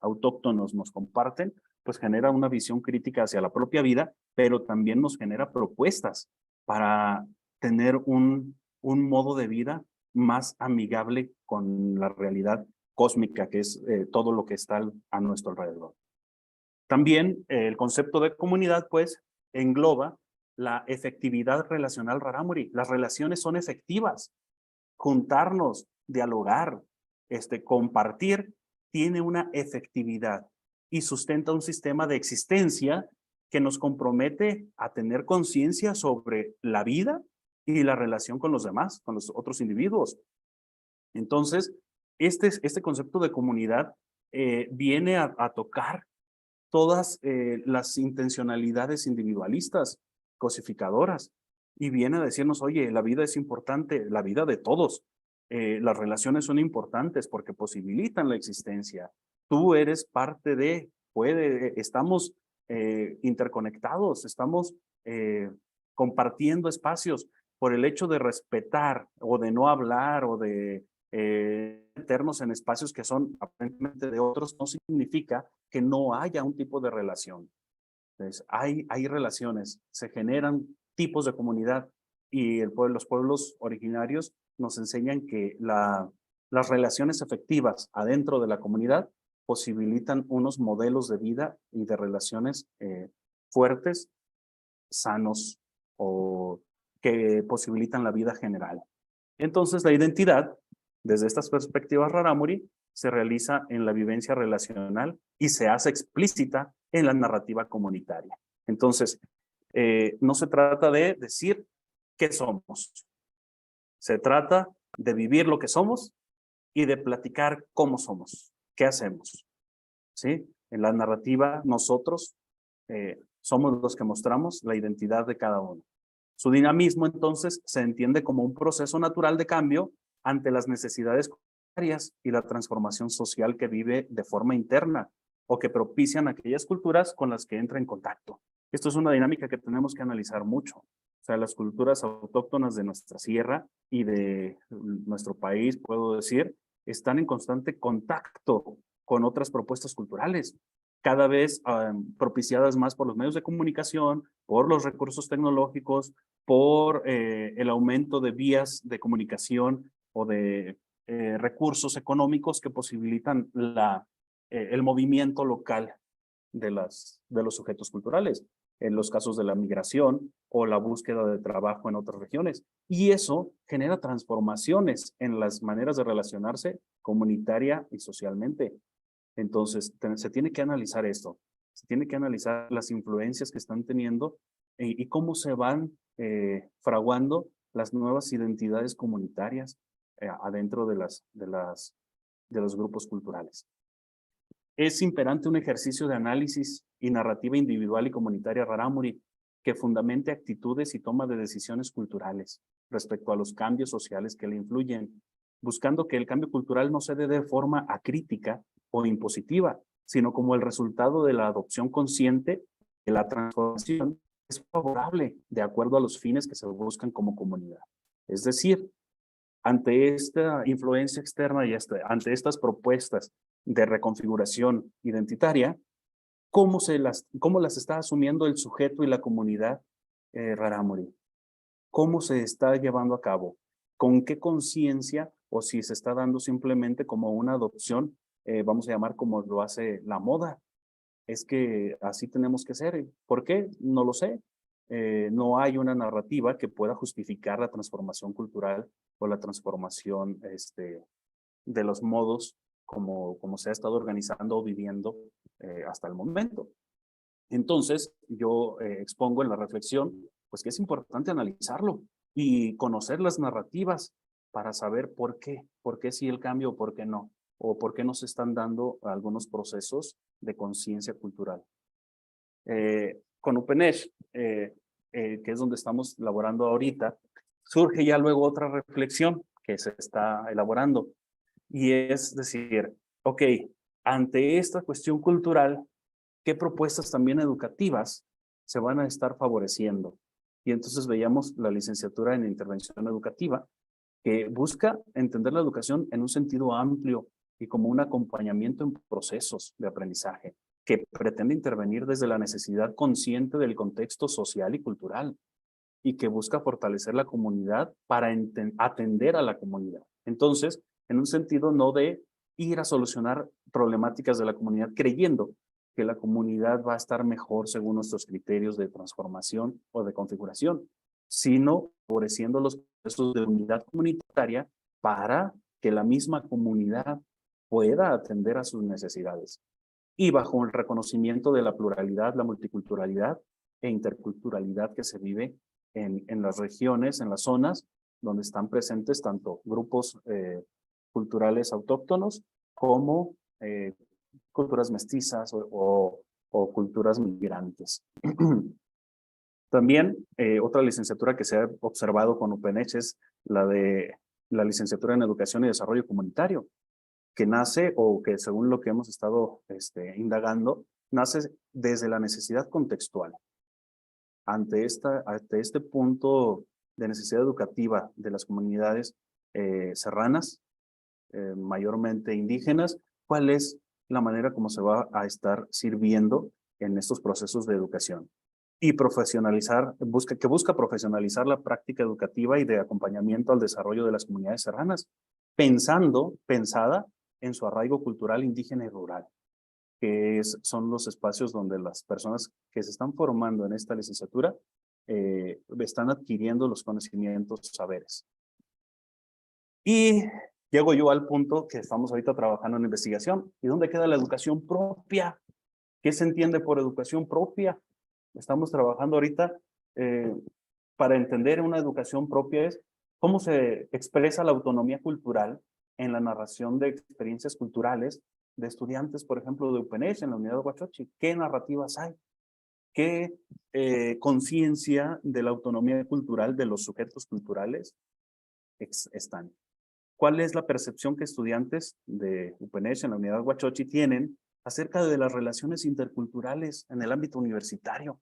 Speaker 2: autóctonos nos comparten, pues genera una visión crítica hacia la propia vida, pero también nos genera propuestas para tener un modo de vida más amigable con la realidad cósmica, que es todo lo que está a nuestro alrededor. También el concepto de comunidad, pues, engloba la efectividad relacional Rarámuri. Las relaciones son efectivas. Juntarnos, dialogar, compartir, tiene una efectividad y sustenta un sistema de existencia que nos compromete a tener conciencia sobre la vida y la relación con los demás, con los otros individuos. Entonces, este concepto de comunidad viene a tocar todas las intencionalidades individualistas, cosificadoras, y viene a decirnos, oye, la vida es importante, la vida de todos. Las relaciones son importantes porque posibilitan la existencia. Tú eres parte de, estamos interconectados, estamos compartiendo espacios por el hecho de respetar o de no hablar o de meternos en espacios que son aparentemente de otros, no significa que no haya un tipo de relación. Entonces, hay relaciones, se generan tipos de comunidad y los pueblos originarios nos enseñan que las relaciones efectivas adentro de la comunidad posibilitan unos modelos de vida y de relaciones fuertes, sanos o que posibilitan la vida general. Entonces, la identidad, desde estas perspectivas Rarámuri, se realiza en la vivencia relacional y se hace explícita en la narrativa comunitaria. Entonces, no se trata de decir qué somos. Se trata de vivir lo que somos y de platicar cómo somos, qué hacemos. ¿Sí? En la narrativa, nosotros somos los que mostramos la identidad de cada uno. Su dinamismo, entonces, se entiende como un proceso natural de cambio ante las necesidades comunitarias y la transformación social que vive de forma interna o que propician aquellas culturas con las que entra en contacto. Esto es una dinámica que tenemos que analizar mucho. O sea, las culturas autóctonas de nuestra sierra y de nuestro país, puedo decir, están en constante contacto con otras propuestas culturales, cada vez propiciadas más por los medios de comunicación, por los recursos tecnológicos, por el aumento de vías de comunicación o de recursos económicos que posibilitan el movimiento local de los sujetos culturales, en los casos de la migración o la búsqueda de trabajo en otras regiones. Y eso genera transformaciones en las maneras de relacionarse comunitaria y socialmente. Entonces, se tiene que analizar esto, se tiene que analizar las influencias que están teniendo y cómo se van fraguando las nuevas identidades comunitarias adentro de los grupos culturales. Es imperante un ejercicio de análisis y narrativa individual y comunitaria rarámuri que fundamente actitudes y toma de decisiones culturales respecto a los cambios sociales que le influyen, buscando que el cambio cultural no se dé de forma acrítica o impositiva, sino como el resultado de la adopción consciente de la transformación es favorable de acuerdo a los fines que se buscan como comunidad. Es decir, ante esta influencia externa y ante estas propuestas de reconfiguración identitaria, ¿cómo las está asumiendo el sujeto y la comunidad rarámuri? ¿Cómo se está llevando a cabo? ¿Con qué conciencia o si se está dando simplemente como una adopción, vamos a llamar como lo hace la moda? Es que así tenemos que ser. ¿Por qué? No lo sé. No hay una narrativa que pueda justificar la transformación cultural o la transformación de los modos como se ha estado organizando o viviendo hasta el momento. Entonces, yo expongo en la reflexión, pues que es importante analizarlo y conocer las narrativas para saber por qué sí el cambio o por qué no, o por qué no se están dando algunos procesos de conciencia cultural. Con UPNESH, que es donde estamos elaborando ahorita, surge ya luego otra reflexión que se está elaborando, y es decir, ok, ante esta cuestión cultural, ¿qué propuestas también educativas se van a estar favoreciendo? Y entonces veíamos la licenciatura en intervención educativa, que busca entender la educación en un sentido amplio y como un acompañamiento en procesos de aprendizaje, que pretende intervenir desde la necesidad consciente del contexto social y cultural, y que busca fortalecer la comunidad para atender a la comunidad. Entonces, en un sentido no de ir a solucionar problemáticas de la comunidad creyendo que la comunidad va a estar mejor según nuestros criterios de transformación o de configuración, sino favoreciendo los procesos de unidad comunitaria para que la misma comunidad pueda atender a sus necesidades. Y bajo el reconocimiento de la pluralidad, la multiculturalidad e interculturalidad que se vive en las regiones, en las zonas donde están presentes tanto grupos culturales autóctonos como culturas mestizas o culturas migrantes. También otra licenciatura que se ha observado con UPNECH es la de la licenciatura en Educación y Desarrollo Comunitario, que nace o que según lo que hemos estado indagando, nace desde la necesidad contextual. Ante este punto de necesidad educativa de las comunidades serranas, mayormente indígenas, ¿cuál es la manera como se va a estar sirviendo en estos procesos de educación? Y profesionalizar, busca profesionalizar la práctica educativa y de acompañamiento al desarrollo de las comunidades serranas, pensada en su arraigo cultural indígena y rural, que son los espacios donde las personas que se están formando en esta licenciatura están adquiriendo los conocimientos, saberes. Y llego yo al punto que estamos ahorita trabajando en investigación. ¿Y dónde queda la educación propia? ¿Qué se entiende por educación propia? Estamos trabajando ahorita para entender una educación propia es cómo se expresa la autonomía cultural en la narración de experiencias culturales de estudiantes, por ejemplo, de UPNESH en la unidad de Huachochi. ¿Qué narrativas hay? ¿Qué conciencia de la autonomía cultural de los sujetos culturales están? ¿Cuál es la percepción que estudiantes de UPNESH en la unidad Huachochi tienen acerca de las relaciones interculturales en el ámbito universitario?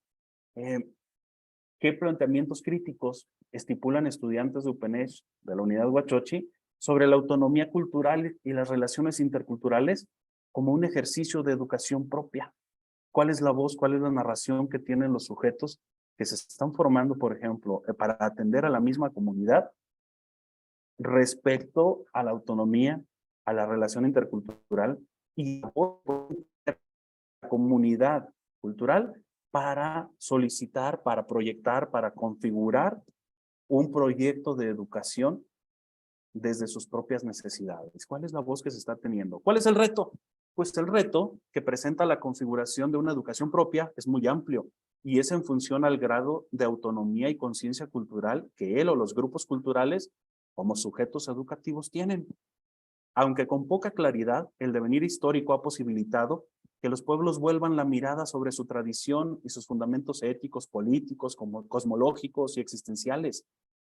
Speaker 2: ¿Qué planteamientos críticos estipulan estudiantes de UPNESH de la unidad Huachochi sobre la autonomía cultural y las relaciones interculturales como un ejercicio de educación propia? ¿Cuál es la voz, cuál es la narración que tienen los sujetos que se están formando, por ejemplo, para atender a la misma comunidad respecto a la autonomía, a la relación intercultural y a la comunidad cultural para solicitar, para proyectar, para configurar un proyecto de educación desde sus propias necesidades. ¿Cuál es la voz que se está teniendo? ¿Cuál es el reto? Pues el reto que presenta la configuración de una educación propia es muy amplio y es en función al grado de autonomía y conciencia cultural que él o los grupos culturales como sujetos educativos tienen. Aunque con poca claridad, el devenir histórico ha posibilitado que los pueblos vuelvan la mirada sobre su tradición y sus fundamentos éticos, políticos, cosmológicos y existenciales,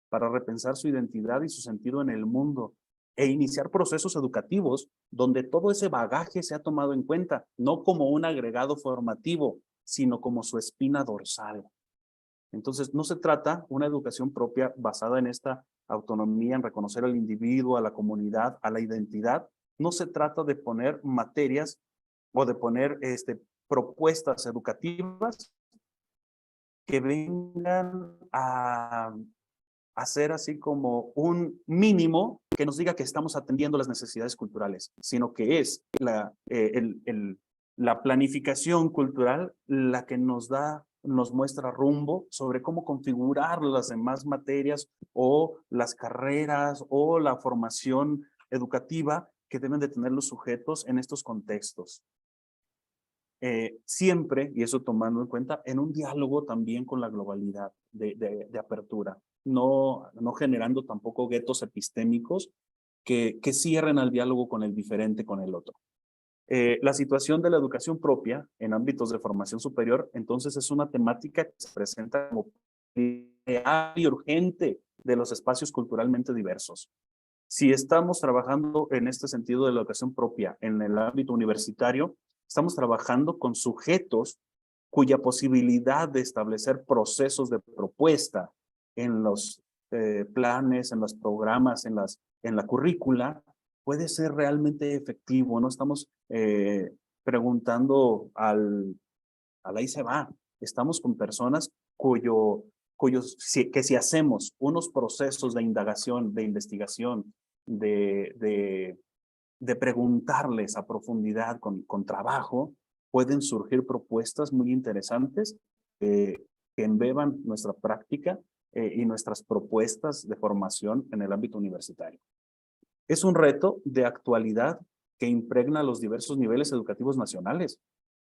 Speaker 2: para repensar su identidad y su sentido en el mundo e iniciar procesos educativos donde todo ese bagaje se ha tomado en cuenta, no como un agregado formativo, sino como su espina dorsal. Entonces, no se trata una educación propia basada en esta autonomía, en reconocer al individuo, a la comunidad, a la identidad. No se trata de poner materias o de poner propuestas educativas que vengan a hacer así como un mínimo que nos diga que estamos atendiendo las necesidades culturales, sino que es la planificación cultural la que nos muestra rumbo sobre cómo configurar las demás materias o las carreras o la formación educativa que deben de tener los sujetos en estos contextos. Siempre, y eso tomando en cuenta, en un diálogo también con la globalidad de apertura, no generando tampoco guetos epistémicos que cierren al diálogo con el diferente, con el otro. La situación de la educación propia en ámbitos de formación superior, entonces es una temática que se presenta como ideal y urgente de los espacios culturalmente diversos. Si estamos trabajando en este sentido de la educación propia en el ámbito universitario, estamos trabajando con sujetos cuya posibilidad de establecer procesos de propuesta en los planes, en los programas, en la currícula, puede ser realmente efectivo. No estamos preguntando ahí se va. Estamos con personas que si hacemos unos procesos de indagación, de investigación, de preguntarles a profundidad con trabajo, pueden surgir propuestas muy interesantes que embeban nuestra práctica y nuestras propuestas de formación en el ámbito universitario. Es un reto de actualidad que impregna los diversos niveles educativos nacionales.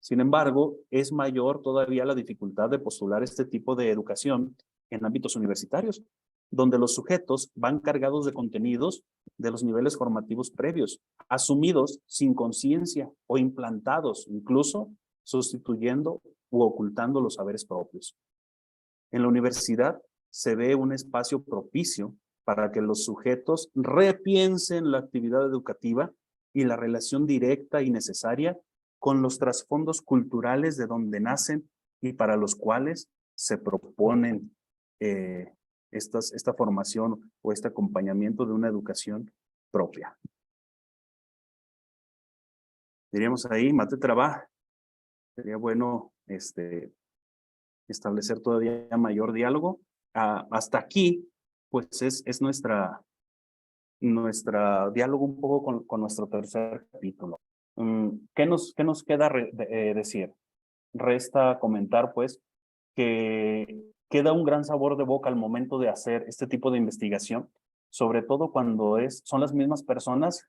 Speaker 2: Sin embargo, es mayor todavía la dificultad de postular este tipo de educación en ámbitos universitarios, donde los sujetos van cargados de contenidos de los niveles formativos previos, asumidos sin conciencia o implantados, incluso sustituyendo u ocultando los saberes propios. En la universidad se ve un espacio propicio para que los sujetos repiensen la actividad educativa y la relación directa y necesaria con los trasfondos culturales de donde nacen y para los cuales se proponen esta formación o este acompañamiento de una educación propia. Diríamos ahí, Mate Trabá, sería bueno establecer todavía mayor diálogo. Hasta aquí, pues es nuestra diálogo un poco con nuestro tercer capítulo. ¿Qué nos queda decir? Resta comentar, pues, que queda un gran sabor de boca al momento de hacer este tipo de investigación, sobre todo cuando son las mismas personas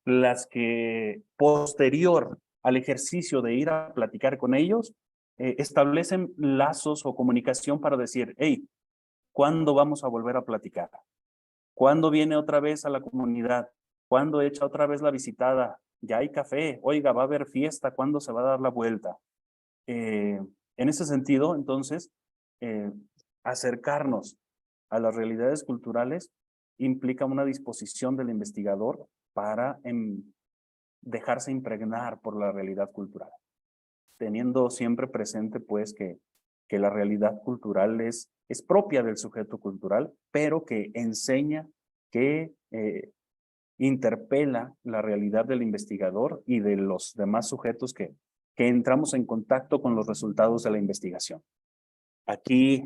Speaker 2: las que, posterior al ejercicio de ir a platicar con ellos, establecen lazos o comunicación para decir, hey, ¿cuándo vamos a volver a platicar? ¿Cuándo viene otra vez a la comunidad? ¿Cuándo echa otra vez la visitada? Ya hay café, oiga, va a haber fiesta, ¿cuándo se va a dar la vuelta? En ese sentido, entonces, acercarnos a las realidades culturales implica una disposición del investigador para dejarse impregnar por la realidad cultural, teniendo siempre presente, pues, que la realidad cultural es propia del sujeto cultural, pero que enseña, que interpela la realidad del investigador y de los demás sujetos que entramos en contacto con los resultados de la investigación. Aquí,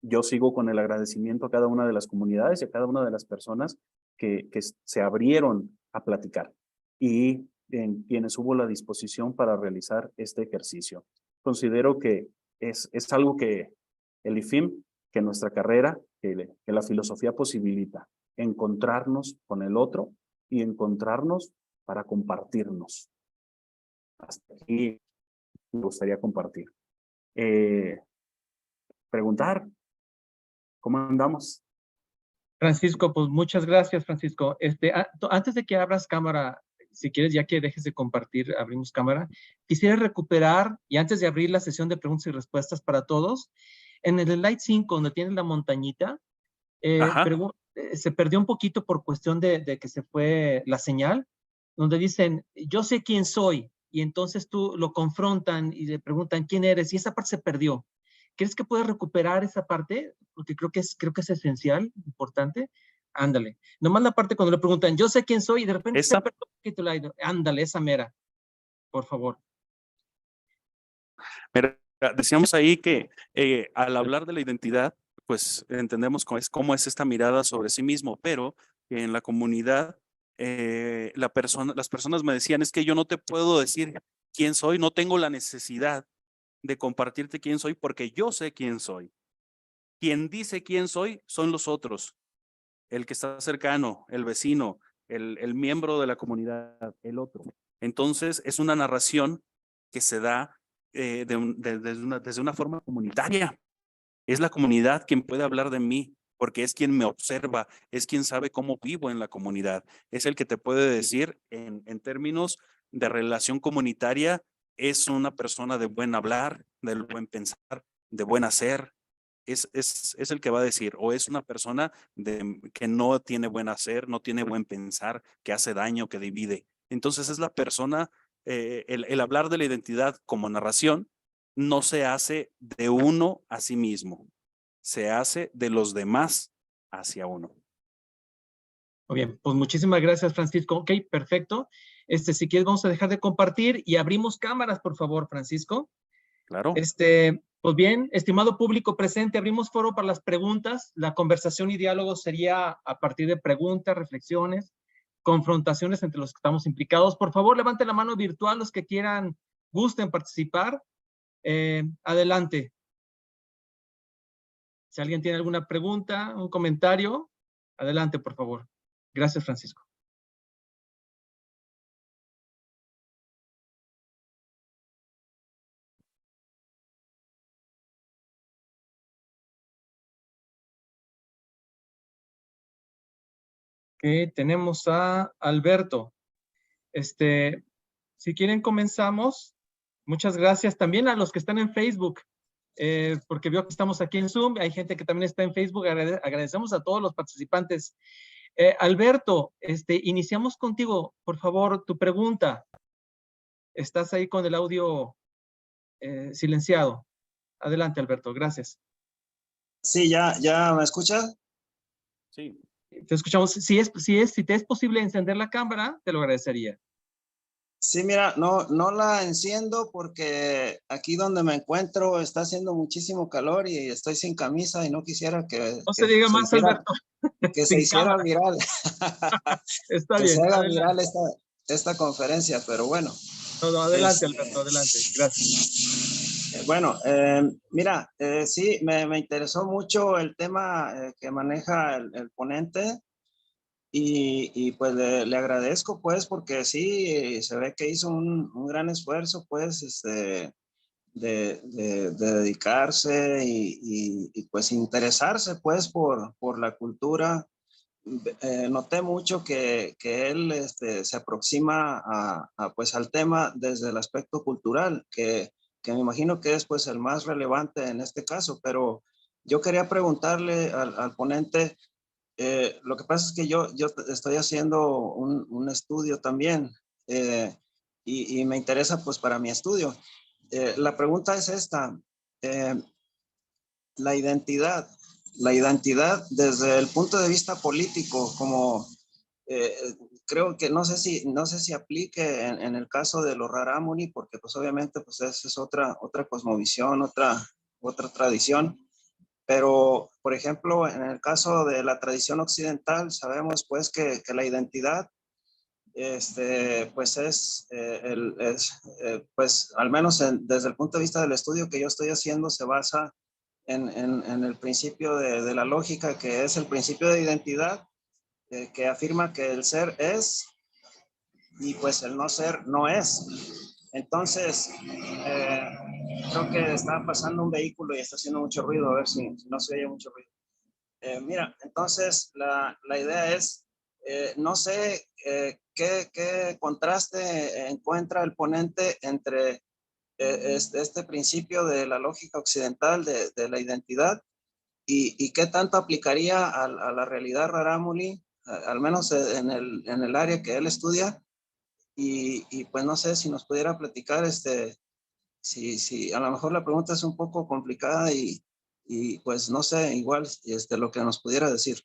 Speaker 2: yo sigo con el agradecimiento a cada una de las comunidades y a cada una de las personas que se abrieron a platicar y en quienes hubo la disposición para realizar este ejercicio. Considero que es algo que el IFIM, que nuestra carrera, que la filosofía posibilita, encontrarnos con el otro y encontrarnos para compartirnos. Hasta aquí me gustaría compartir. Preguntar, ¿cómo andamos?
Speaker 1: Francisco, pues muchas gracias, Francisco. Antes de que abras cámara, si quieres, ya que dejes de compartir, abrimos cámara, quisiera recuperar, y antes de abrir la sesión de preguntas y respuestas para todos, en el slide 5, donde tiene la montañita,
Speaker 2: Ajá.
Speaker 1: se perdió un poquito por cuestión de que se fue la señal, donde dicen, yo sé quién soy, y entonces tú lo confrontan y le preguntan quién eres, y esa parte se perdió. ¿Crees que puedes recuperar esa parte? Porque creo que es esencial, importante. Ándale. Nomás la parte cuando le preguntan, yo sé quién soy, y de repente se
Speaker 2: Esa,
Speaker 1: perdió un poquito el aire. Ándale, esa mera, por favor.
Speaker 2: mira, decíamos ahí que al hablar de la identidad, pues entendemos cómo es esta mirada sobre sí mismo, pero en la comunidad, las personas me decían, es que yo no te puedo decir quién soy, no tengo la necesidad de compartirte quién soy porque yo sé quién soy. Quien dice quién soy son los otros, el que está cercano, el vecino, el miembro de la comunidad, el otro. Entonces, es una narración que se da desde una forma comunitaria. Es la comunidad quien puede hablar de mí, porque es quien me observa, es quien sabe cómo vivo en la comunidad. Es el que te puede decir en términos de relación comunitaria, es una persona de buen hablar, del buen pensar, de buen hacer. Es el que va a decir, o es una persona que no tiene buen hacer, no tiene buen pensar, que hace daño, que divide. Entonces es la persona, el hablar de la identidad como narración no se hace de uno a sí mismo, se hace de los demás hacia uno.
Speaker 1: Muy bien, pues muchísimas gracias, Francisco. Ok, perfecto. Si quieres, vamos a dejar de compartir y abrimos cámaras, por favor, Francisco.
Speaker 2: Claro.
Speaker 1: Pues bien, estimado público presente, abrimos foro para las preguntas. La conversación y diálogo sería a partir de preguntas, reflexiones, confrontaciones entre los que estamos implicados. Por favor, levante la mano virtual los que quieran, gusten participar. Adelante. Si alguien tiene alguna pregunta, un comentario, adelante, por favor. Gracias, Francisco. Ok, tenemos a Alberto. Si quieren comenzamos. Muchas gracias también a los que están en Facebook, porque veo que estamos aquí en Zoom. Hay gente que también está en Facebook. Agradecemos a todos los participantes. Alberto, iniciamos contigo. Por favor, tu pregunta. Estás ahí con el audio silenciado. Adelante, Alberto. Gracias.
Speaker 3: Sí, ya me escuchas.
Speaker 2: Sí.
Speaker 1: Te escuchamos. Si te es posible encender la cámara, te lo agradecería.
Speaker 3: Sí, mira, no la enciendo porque aquí donde me encuentro está haciendo muchísimo calor y estoy sin camisa y no quisiera
Speaker 1: No se diga más, Alberto.
Speaker 3: que se
Speaker 1: Sin
Speaker 3: hiciera
Speaker 1: cámara.
Speaker 3: viral,
Speaker 1: Está
Speaker 3: que se
Speaker 1: bien.
Speaker 3: haga
Speaker 1: Adelante.
Speaker 3: viral esta conferencia, pero bueno.
Speaker 1: No, adelante,
Speaker 3: Este,
Speaker 1: Alberto. Adelante. Gracias.
Speaker 3: bueno, mira, sí, me interesó mucho el tema que maneja el ponente. Y pues le agradezco pues porque sí, se ve que hizo un gran esfuerzo pues de dedicarse pues interesarse pues por la cultura. Noté mucho que él se aproxima pues al tema desde el aspecto cultural, que me imagino que es pues el más relevante en este caso, pero yo quería preguntarle al ponente. Lo que pasa es que yo estoy haciendo un estudio también y me interesa pues para mi estudio. La pregunta es esta, eh, la identidad, la identidad desde el punto de vista político, como eh, creo que no sé si aplique en el caso de los Rarámuri, porque pues obviamente pues esa es otra cosmovisión, otra tradición. Pero, por ejemplo, en el caso de la tradición occidental, sabemos pues que la identidad pues pues al menos desde el punto de vista del estudio que yo estoy haciendo, se basa en el principio de la lógica, que es el principio de identidad, que afirma que el ser es y pues el no ser no es. Entonces, creo que está pasando un vehículo y está haciendo mucho ruido, a ver si no se oye mucho ruido. Mira, entonces la idea es, no sé qué contraste encuentra el ponente entre este principio de la lógica occidental de la identidad y qué tanto aplicaría a la realidad rarámuri, al menos en el área que él estudia, y pues no sé si nos pudiera platicar, si a lo mejor la pregunta es un poco complicada y pues no sé, igual lo que nos pudiera decir.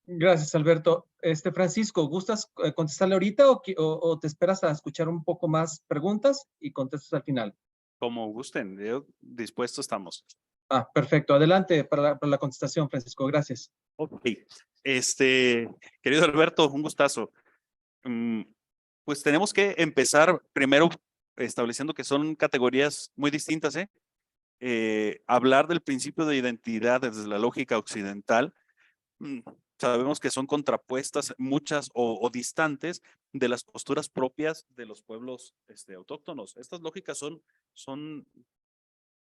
Speaker 1: Gracias, Alberto. Francisco, ¿gustas contestarle ahorita o te esperas a escuchar un poco más preguntas y contestas al final?
Speaker 2: Como gusten, dispuestos estamos.
Speaker 1: Ah, perfecto. Adelante para la contestación, Francisco. Gracias.
Speaker 2: Ok. Querido Alberto, un gustazo. Pues tenemos que empezar primero estableciendo que son categorías muy distintas, hablar del principio de identidad desde la lógica occidental, sabemos que son contrapuestas muchas o distantes de las posturas propias de los pueblos autóctonos. Estas lógicas son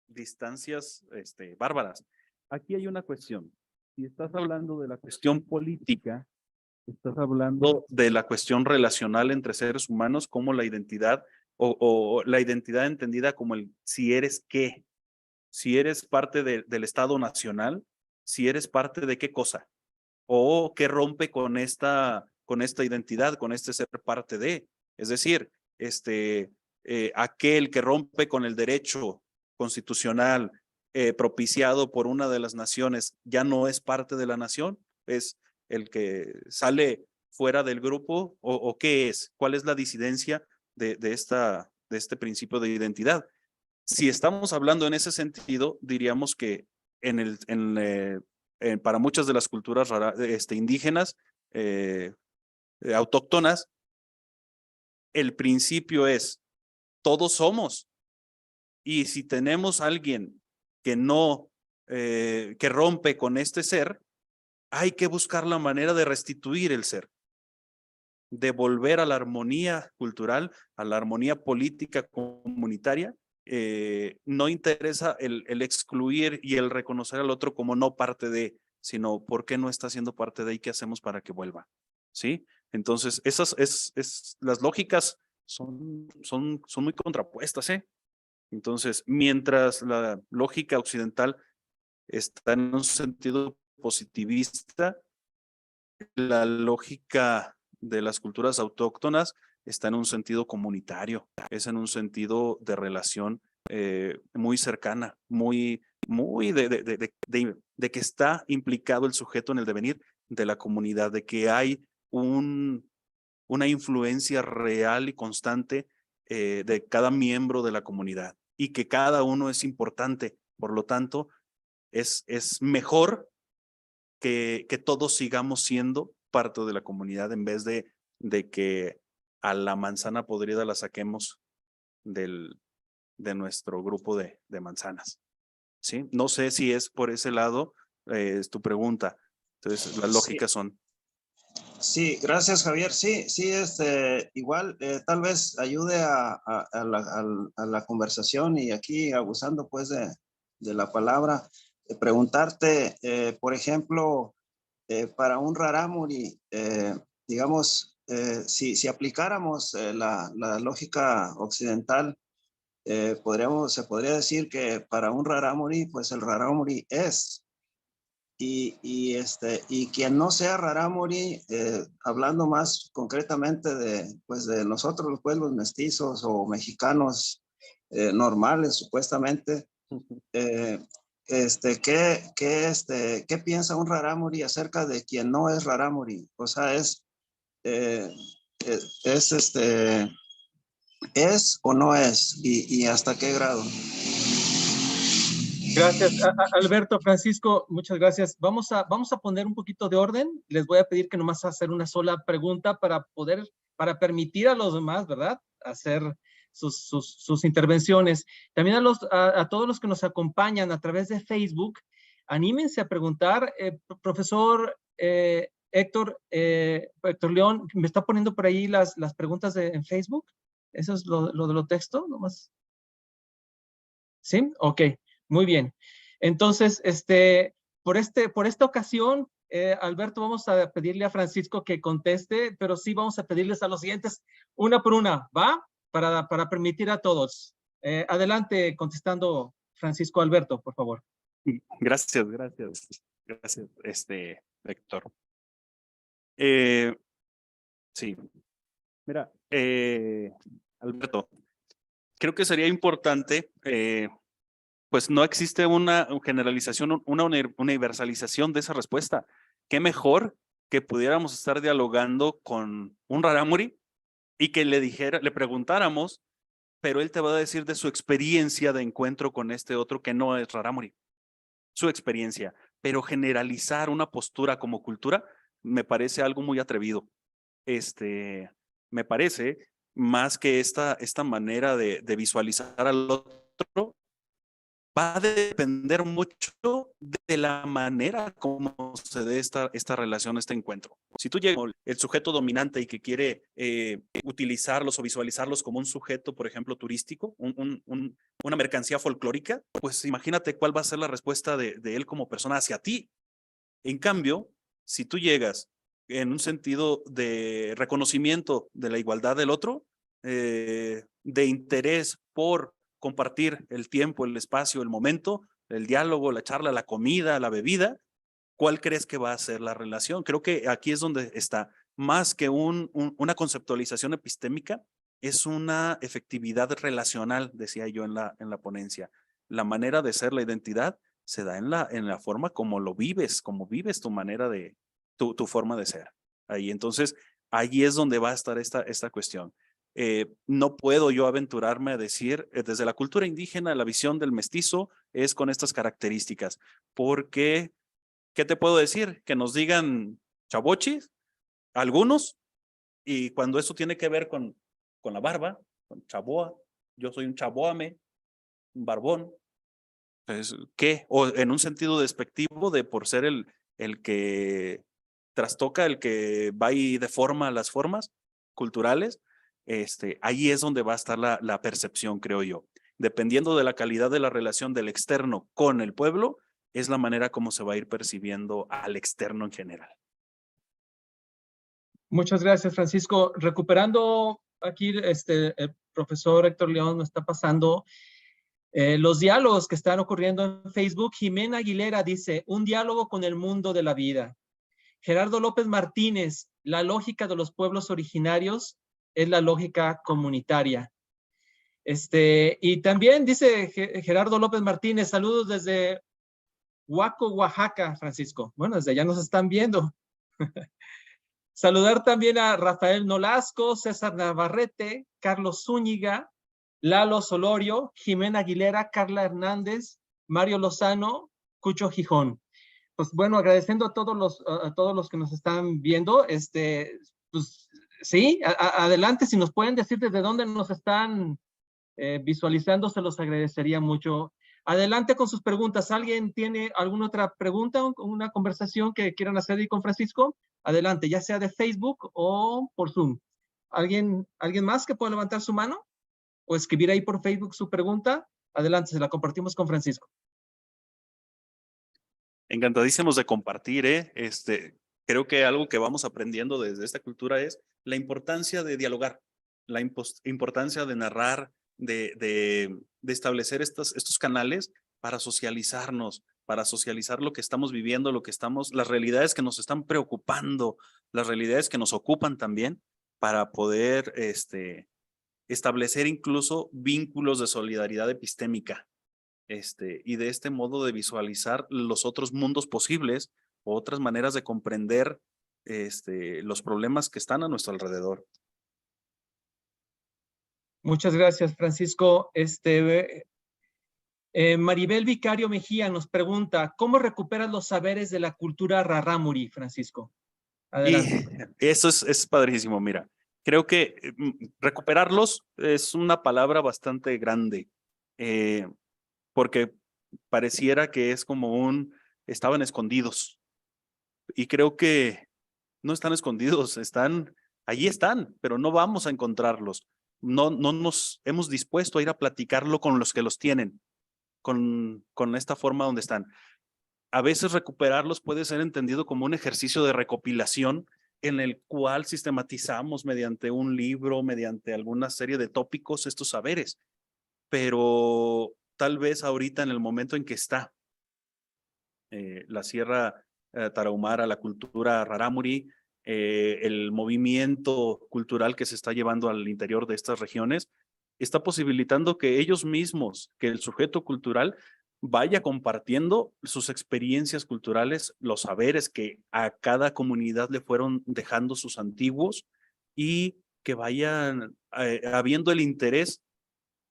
Speaker 2: distancias bárbaras. Aquí hay una cuestión. Si estás hablando de la cuestión política, estás hablando de la cuestión relacional entre seres humanos, como la identidad o la identidad entendida como el si eres qué, si eres parte del Estado Nacional, si eres parte de qué cosa, o qué rompe con esta identidad, con este ser parte de. Es decir, aquel que rompe con el derecho constitucional propiciado por una de las naciones ya no es parte de la nación, es el que sale fuera del grupo, o qué es, cuál es la disidencia de este principio de identidad. Si estamos hablando en ese sentido, diríamos que para muchas de las culturas indígenas, autóctonas, el principio es todos somos. Y si tenemos a alguien que no, que rompe con este ser, hay que buscar la manera de restituir el ser, de volver a la armonía cultural, a la armonía política comunitaria. No interesa el excluir y el reconocer al otro como no parte de, sino por qué no está siendo parte de y qué hacemos para que vuelva. ¿Sí? Entonces, las lógicas son muy contrapuestas, ¿eh? Entonces, mientras la lógica occidental está en un sentido positivista, la lógica de las culturas autóctonas está en un sentido comunitario, es en un sentido de relación muy cercana, muy de que está implicado el sujeto en el devenir de la comunidad, de que hay una influencia real y constante de cada miembro de la comunidad y que cada uno es importante. Por lo tanto, es mejor que todos sigamos siendo parte de la comunidad en vez de que a la manzana podrida la saquemos de nuestro grupo de manzanas. ¿Sí? No sé si es por ese lado, es tu pregunta. Entonces, las lógicas son.
Speaker 3: Sí, gracias Javier. Sí, igual tal vez ayude a la conversación y aquí abusando pues de la palabra, preguntarte, por ejemplo, para un rarámuri, digamos, si aplicáramos la lógica occidental, se podría decir que para un rarámuri, pues el rarámuri es. Y quien no sea rarámuri, hablando más concretamente pues de nosotros los pueblos mestizos o mexicanos normales, supuestamente, ¿qué piensa un rarámuri acerca de quien no es rarámuri? O sea, eh, ¿es o no es? ¿Y hasta qué grado?
Speaker 1: Gracias, Alberto, Francisco, muchas gracias. Vamos a poner un poquito de orden. Les voy a pedir que nomás hacer una sola pregunta para permitir a los demás, ¿verdad? Hacer sus intervenciones. También a todos los que nos acompañan a través de Facebook, anímense a preguntar. Profesor Héctor León, ¿me está poniendo por ahí las preguntas en Facebook? ¿Eso es lo de lo texto? Nomás. ¿Sí? Ok, muy bien. Entonces, por esta ocasión, Alberto, vamos a pedirle a Francisco que conteste, pero sí vamos a pedirles a los siguientes una por una, ¿va? Para permitir a todos. Adelante, contestando Francisco. Alberto, por favor.
Speaker 2: Gracias, Héctor. Sí, mira, Alberto, creo que sería importante, pues no existe una generalización, una universalización de esa respuesta. Qué mejor que pudiéramos estar dialogando con un rarámuri y que le preguntáramos, pero él te va a decir de su experiencia de encuentro con este otro que no es rarámuri, su experiencia, pero generalizar una postura como cultura me parece algo muy atrevido. Me parece más que esta manera de visualizar al otro va a depender mucho de la manera como se dé esta relación, este encuentro. Si tú llegas el sujeto dominante y que quiere utilizarlos o visualizarlos como un sujeto, por ejemplo, turístico, una mercancía folclórica, pues imagínate cuál va a ser la respuesta de él como persona hacia ti. En cambio, si tú llegas en un sentido de reconocimiento de la igualdad del otro, de interés por compartir el tiempo, el espacio, el momento, el diálogo, la charla, la comida, la bebida, ¿cuál crees que va a ser la relación? Creo que aquí es donde está, más que una conceptualización epistémica, es una efectividad relacional, decía yo en la ponencia. La manera de ser, la identidad, se da en la forma como lo vives, como vives tu manera de, tu forma de ser. Ahí, entonces, ahí es donde va a estar esta cuestión. No puedo yo aventurarme a decir, desde la cultura indígena, la visión del mestizo es con estas características, porque, ¿qué te puedo decir? Que nos digan chavochis, algunos, y cuando eso tiene que ver con la barba, con chaboa, yo soy un chaboame, un barbón, pues, ¿qué? O en un sentido despectivo de por ser el que trastoca, el que va y deforma las formas culturales, ahí es donde va a estar la percepción, creo yo. Dependiendo de la calidad de la relación del externo con el pueblo, es la manera como se va a ir percibiendo al externo en general.
Speaker 1: Muchas gracias, Francisco. Recuperando aquí, el profesor Héctor León nos está pasando los diálogos que están ocurriendo en Facebook. Jimena Aguilera dice, un diálogo con el mundo de la vida. Gerardo López Martínez, la lógica de los pueblos originarios es la lógica comunitaria. Y también dice Gerardo López Martínez, saludos desde Huaco, Oaxaca, Francisco. Bueno, desde allá nos están viendo. Saludar también a Rafael Nolasco, César Navarrete, Carlos Zúñiga, Lalo Solorio, Jimena Aguilera, Carla Hernández, Mario Lozano, Cucho Gijón. Pues bueno, agradeciendo a todos los que nos están viendo, pues sí, adelante, si nos pueden decir desde dónde nos están visualizando, se los agradecería mucho. Adelante con sus preguntas. ¿Alguien tiene alguna otra pregunta o una conversación que quieran hacer ahí con Francisco? Adelante, ya sea de Facebook o por Zoom. ¿Alguien más que pueda levantar su mano o escribir ahí por Facebook su pregunta? Adelante, se la compartimos con Francisco.
Speaker 2: Encantadísimos de compartir, creo que algo que vamos aprendiendo desde esta cultura es la importancia de dialogar, la importancia de narrar, de establecer estos canales para socializarnos, para socializar lo que estamos viviendo, las realidades que nos están preocupando, las realidades que nos ocupan también, para poder establecer incluso vínculos de solidaridad epistémica. Y de este modo de visualizar los otros mundos posibles o otras maneras de comprender los problemas que están a nuestro alrededor.
Speaker 1: Muchas gracias, Francisco. Maribel Vicario Mejía nos pregunta, ¿cómo recuperas los saberes de la cultura rarámuri, Francisco? Adelante.
Speaker 2: Y eso es padrísimo, mira. Creo que recuperarlos es una palabra bastante grande, porque pareciera que es como estaban escondidos. Y creo que no están escondidos, allí están, pero no vamos a encontrarlos. No nos hemos dispuesto a ir a platicarlo con los que los tienen, con esta forma donde están. A veces recuperarlos puede ser entendido como un ejercicio de recopilación en el cual sistematizamos mediante un libro, mediante alguna serie de tópicos estos saberes, pero tal vez ahorita en el momento en que está la Sierra Tarahumara, la cultura rarámuri, el movimiento cultural que se está llevando al interior de estas regiones, está posibilitando que ellos mismos, que el sujeto cultural vaya compartiendo sus experiencias culturales, los saberes que a cada comunidad le fueron dejando sus antiguos y que vayan habiendo el interés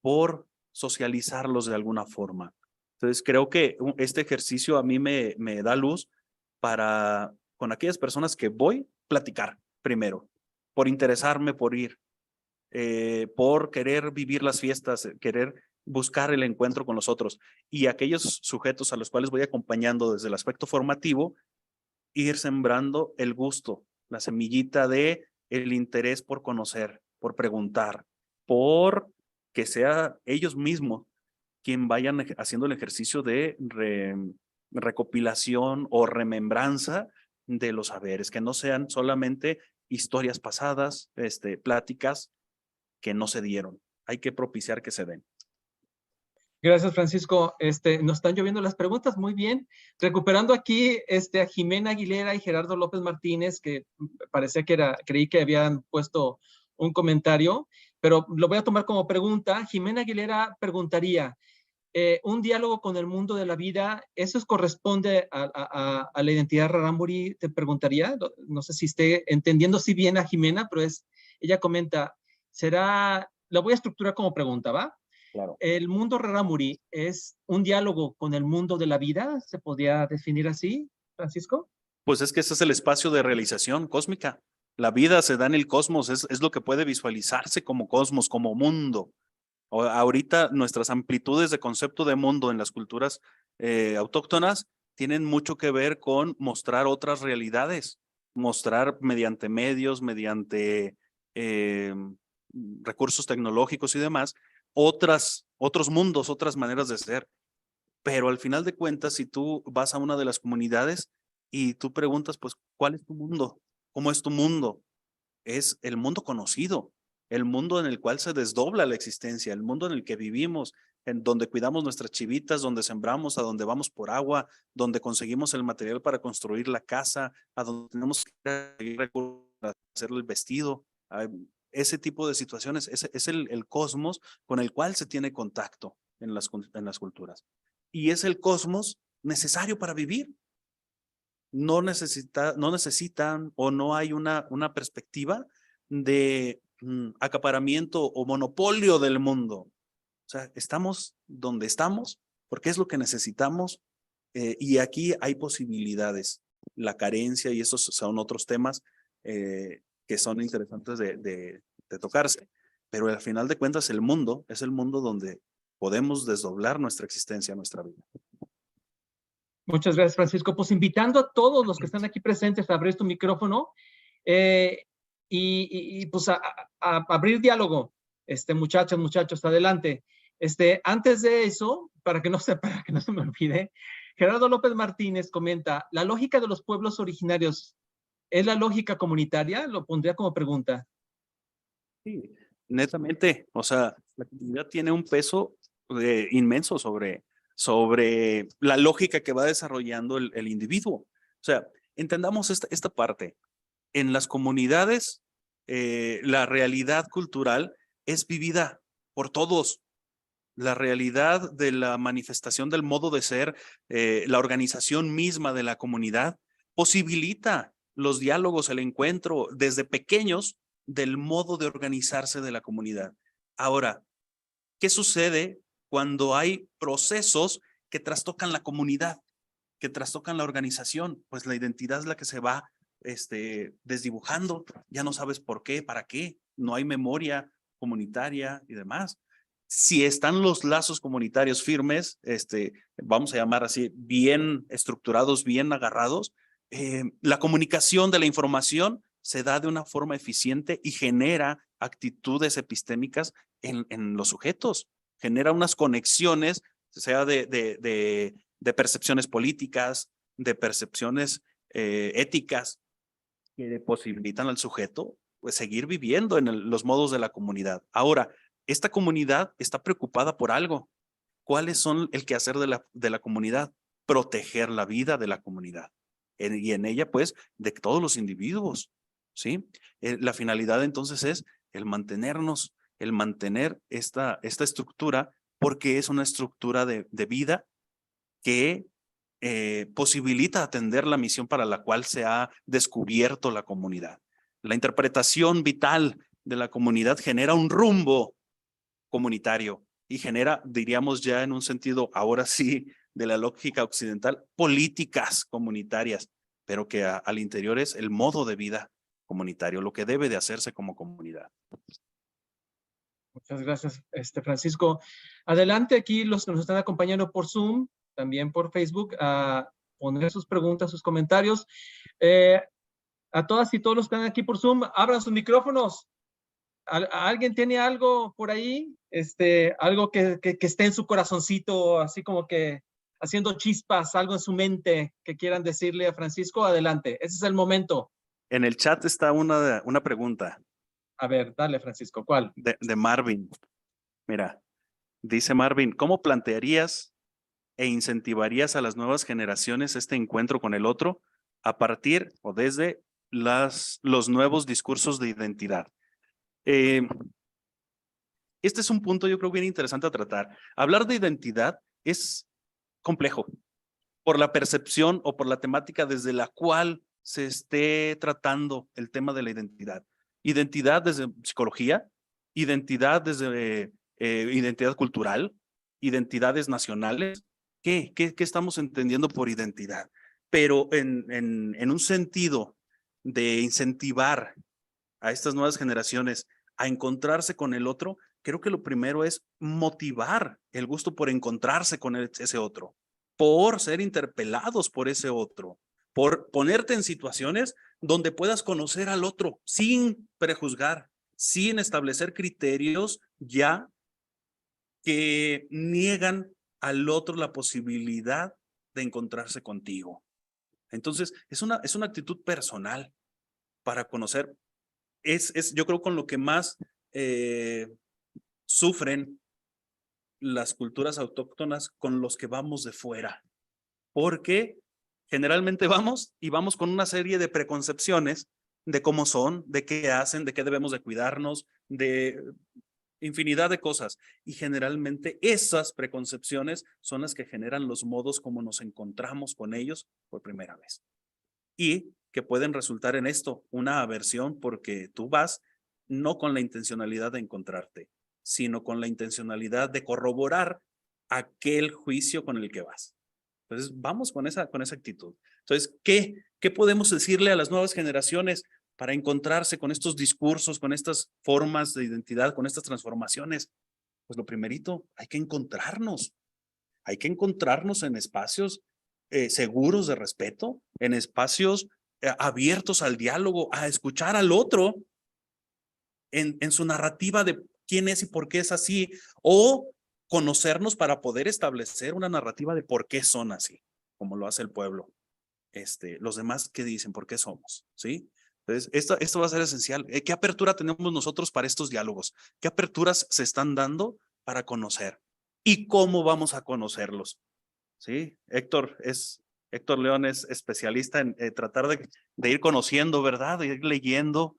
Speaker 2: por socializarlos de alguna forma. Entonces creo que este ejercicio a mí me da luz para con aquellas personas que voy platicar primero, por interesarme por ir, por querer vivir las fiestas, querer buscar el encuentro con los otros y aquellos sujetos a los cuales voy acompañando desde el aspecto formativo, ir sembrando el gusto, la semillita de el interés por conocer, por preguntar, por que sea ellos mismos quien vayan haciendo el ejercicio de recopilación o remembranza de los saberes, que no sean solamente historias pasadas, pláticas que no se dieron. Hay que propiciar que se den.
Speaker 1: Gracias, Francisco. Nos están lloviendo las preguntas, muy bien. Recuperando aquí a Jimena Aguilera y Gerardo López Martínez, que parecía creí que habían puesto un comentario, pero lo voy a tomar como pregunta. Jimena Aguilera preguntaría, un diálogo con el mundo de la vida, ¿eso corresponde a la identidad rarámuri? Te preguntaría, no sé si esté entendiendo si bien a Jimena, pero ella comenta, la voy a estructurar como pregunta, ¿va?
Speaker 2: Claro.
Speaker 1: ¿El mundo rarámuri es un diálogo con el mundo de la vida? ¿Se podría definir así, Francisco?
Speaker 2: Pues es que ese es el espacio de realización cósmica. La vida se da en el cosmos, es lo que puede visualizarse como cosmos, como mundo. Ahorita nuestras amplitudes de concepto de mundo en las culturas autóctonas tienen mucho que ver con mostrar otras realidades, mostrar mediante medios, mediante recursos tecnológicos y demás, otros mundos, otras maneras de ser. Pero al final de cuentas, si tú vas a una de las comunidades y tú preguntas, pues, ¿cuál es tu mundo? ¿Cómo es tu mundo? Es el mundo conocido, el mundo en el cual se desdobla la existencia, el mundo en el que vivimos, en donde cuidamos nuestras chivitas, donde sembramos, a donde vamos por agua, donde conseguimos el material para construir la casa, a donde tenemos que conseguir recursos para hacer el vestido. Ese tipo de situaciones, ese es el cosmos con el cual se tiene contacto en las culturas. Y es el cosmos necesario para vivir. No necesitan o no hay una perspectiva de acaparamiento o monopolio del mundo. O sea, estamos donde estamos porque es lo que necesitamos y aquí hay posibilidades. La carencia y esos son otros temas que son interesantes de tocarse. Pero al final de cuentas el mundo es el mundo donde podemos desdoblar nuestra existencia, nuestra vida.
Speaker 1: Muchas gracias, Francisco. Pues invitando a todos los que están aquí presentes a abrir tu micrófono y pues a abrir diálogo. Muchachos, adelante. Antes de eso, para que no se me olvide, Gerardo López Martínez comenta, ¿la lógica de los pueblos originarios es la lógica comunitaria? Lo pondría como pregunta.
Speaker 2: Sí, netamente, o sea, la comunidad tiene un peso inmenso sobre la lógica que va desarrollando el individuo. O sea, entendamos esta parte. En las comunidades, la realidad cultural es vivida por todos. La realidad de la manifestación del modo de ser, la organización misma de la comunidad, posibilita los diálogos, el encuentro desde pequeños del modo de organizarse de la comunidad. Ahora, ¿qué sucede cuando hay procesos que trastocan la comunidad, que trastocan la organización, pues la identidad es la que se va desdibujando, ya no sabes por qué, para qué, no hay memoria comunitaria y demás. Si están los lazos comunitarios firmes, vamos a llamar así, bien estructurados, bien agarrados, la comunicación de la información se da de una forma eficiente y genera actitudes epistémicas en los sujetos, genera unas conexiones, sea de percepciones políticas, de percepciones éticas, que posibilitan al sujeto pues, seguir viviendo en los modos de la comunidad. Ahora, esta comunidad está preocupada por algo. ¿Cuáles son el quehacer de la comunidad? Proteger la vida de la comunidad. Y en ella, pues, de todos los individuos. ¿Sí? La finalidad entonces es el mantenernos, el mantener esta estructura, porque es una estructura de vida que posibilita atender la misión para la cual se ha descubierto la comunidad. La interpretación vital de la comunidad genera un rumbo comunitario y genera, diríamos ya en un sentido, ahora sí, de la lógica occidental, políticas comunitarias, pero que al interior es el modo de vida comunitario, lo que debe de hacerse como comunidad.
Speaker 1: Muchas gracias, Francisco. Adelante aquí los que nos están acompañando por Zoom, también por Facebook, a poner sus preguntas, sus comentarios. A todas y todos los que están aquí por Zoom, abran sus micrófonos. ¿Alguien tiene algo por ahí? Algo que esté en su corazoncito, así como que haciendo chispas, algo en su mente que quieran decirle a Francisco, adelante. Ese es el momento.
Speaker 2: En el chat está una pregunta.
Speaker 1: A ver, dale, Francisco, ¿cuál?
Speaker 2: De Marvin. Mira, dice Marvin, ¿cómo plantearías e incentivarías a las nuevas generaciones este encuentro con el otro a partir o desde los nuevos discursos de identidad? Este es un punto yo creo bien interesante a tratar. Hablar de identidad es complejo por la percepción o por la temática desde la cual se esté tratando el tema de la identidad. Identidad desde psicología, identidad desde identidad cultural, identidades nacionales. ¿Qué estamos entendiendo por identidad? Pero en un sentido de incentivar a estas nuevas generaciones a encontrarse con el otro, creo que lo primero es motivar el gusto por encontrarse con ese otro, por ser interpelados por ese otro, por ponerte en situaciones donde puedas conocer al otro sin prejuzgar, sin establecer criterios ya que niegan al otro la posibilidad de encontrarse contigo. Entonces, es una actitud personal para conocer. Yo creo con lo que más sufren las culturas autóctonas con los que vamos de fuera, porque generalmente vamos con una serie de preconcepciones de cómo son, de qué hacen, de qué debemos de cuidarnos, de infinidad de cosas. Y generalmente esas preconcepciones son las que generan los modos como nos encontramos con ellos por primera vez. Y que pueden resultar en esto, una aversión, porque tú vas no con la intencionalidad de encontrarte, sino con la intencionalidad de corroborar aquel juicio con el que vas. Entonces, vamos con esa actitud. Entonces, ¿qué podemos decirle a las nuevas generaciones para encontrarse con estos discursos, con estas formas de identidad, con estas transformaciones? Pues lo primerito, hay que encontrarnos. Hay que encontrarnos en espacios seguros de respeto, en espacios abiertos al diálogo, a escuchar al otro en su narrativa de quién es y por qué es así, o conocernos para poder establecer una narrativa de por qué son así, como lo hace el pueblo. Los demás, ¿qué dicen? ¿Por qué somos? ¿Sí? Entonces, esto va a ser esencial. ¿Qué apertura tenemos nosotros para estos diálogos? ¿Qué aperturas se están dando para conocer? ¿Y cómo vamos a conocerlos? ¿Sí? Héctor León es especialista en tratar de ir conociendo, ¿verdad? De ir leyendo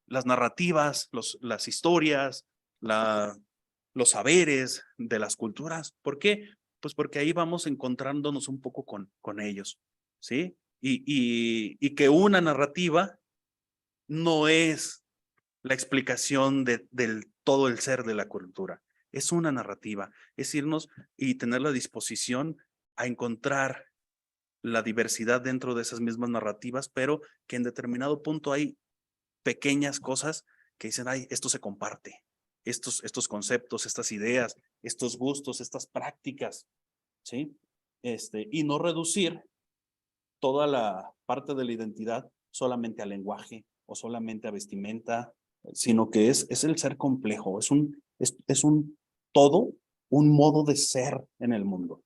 Speaker 2: las narrativas, las historias, los saberes de las culturas. ¿Por qué? Pues porque ahí vamos encontrándonos un poco con ellos, ¿sí? Y que una narrativa no es la explicación del todo el ser de la cultura. es una narrativa, es irnos y tener la disposición a encontrar la diversidad dentro de esas mismas narrativas, pero que en determinado punto hay pequeñas cosas que dicen, ay, esto se comparte, estos conceptos, estas ideas, estos gustos, estas prácticas, ¿sí? Y no reducir toda la parte de la identidad solamente al lenguaje o solamente a vestimenta, sino que es el ser complejo, es un todo, un modo de ser en el mundo.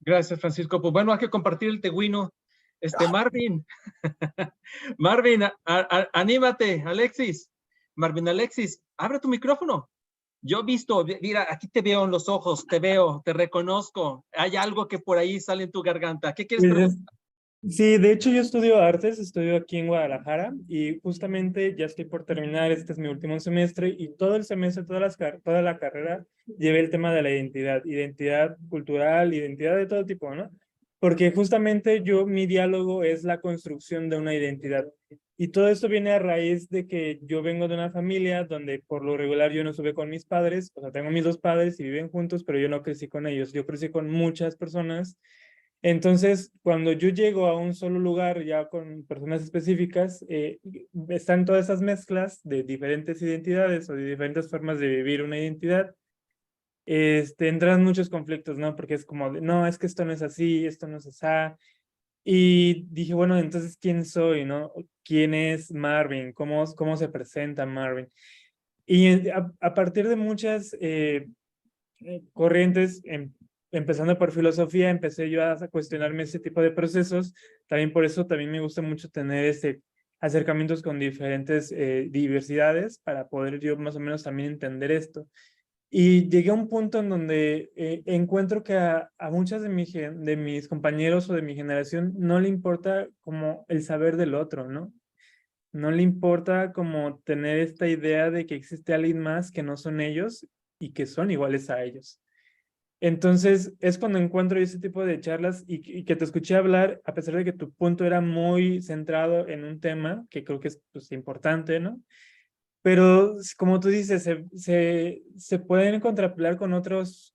Speaker 1: Gracias, Francisco. Pues bueno, hay que compartir el teguino. Marvin, Marvin, anímate, Alexis. Marvin, Alexis, abre tu micrófono. Yo he visto, mira, aquí te veo en los ojos, te veo, te reconozco. Hay algo que por ahí sale en tu garganta. ¿Qué quieres preguntar?
Speaker 4: Sí, de hecho yo estudio artes, estudio aquí en Guadalajara y justamente ya estoy por terminar, este es mi último semestre y todo el semestre, toda la carrera llevé el tema de la identidad cultural, identidad de todo tipo, ¿no? Porque justamente mi diálogo es la construcción de una identidad. Y todo esto viene a raíz de que yo vengo de una familia donde por lo regular yo no estuve con mis padres, o sea, tengo mis dos padres y viven juntos, pero yo no crecí con ellos, yo crecí con muchas personas. Entonces, cuando yo llego a un solo lugar ya con personas específicas, están todas esas mezclas de diferentes identidades o de diferentes formas de vivir una identidad. Entran muchos conflictos, ¿no? Porque es como, no, es que esto no es así, esto no es así. Y dije, bueno, entonces, ¿quién soy, no? ¿Quién es Marvin? ¿Cómo se presenta Marvin? Y a partir de muchas corrientes, empezando por filosofía, empecé yo a cuestionarme ese tipo de procesos. También por eso también me gusta mucho tener acercamientos con diferentes diversidades para poder yo más o menos también entender esto. Y llegué a un punto en donde encuentro que a muchas de mis compañeros o de mi generación no le importa como el saber del otro, ¿no? No le importa como tener esta idea de que existe alguien más que no son ellos y que son iguales a ellos. Entonces, es cuando encuentro ese tipo de charlas y que te escuché hablar, a pesar de que tu punto era muy centrado en un tema, que creo que es pues, importante, ¿no? Pero, como tú dices, se pueden contrapelar con otros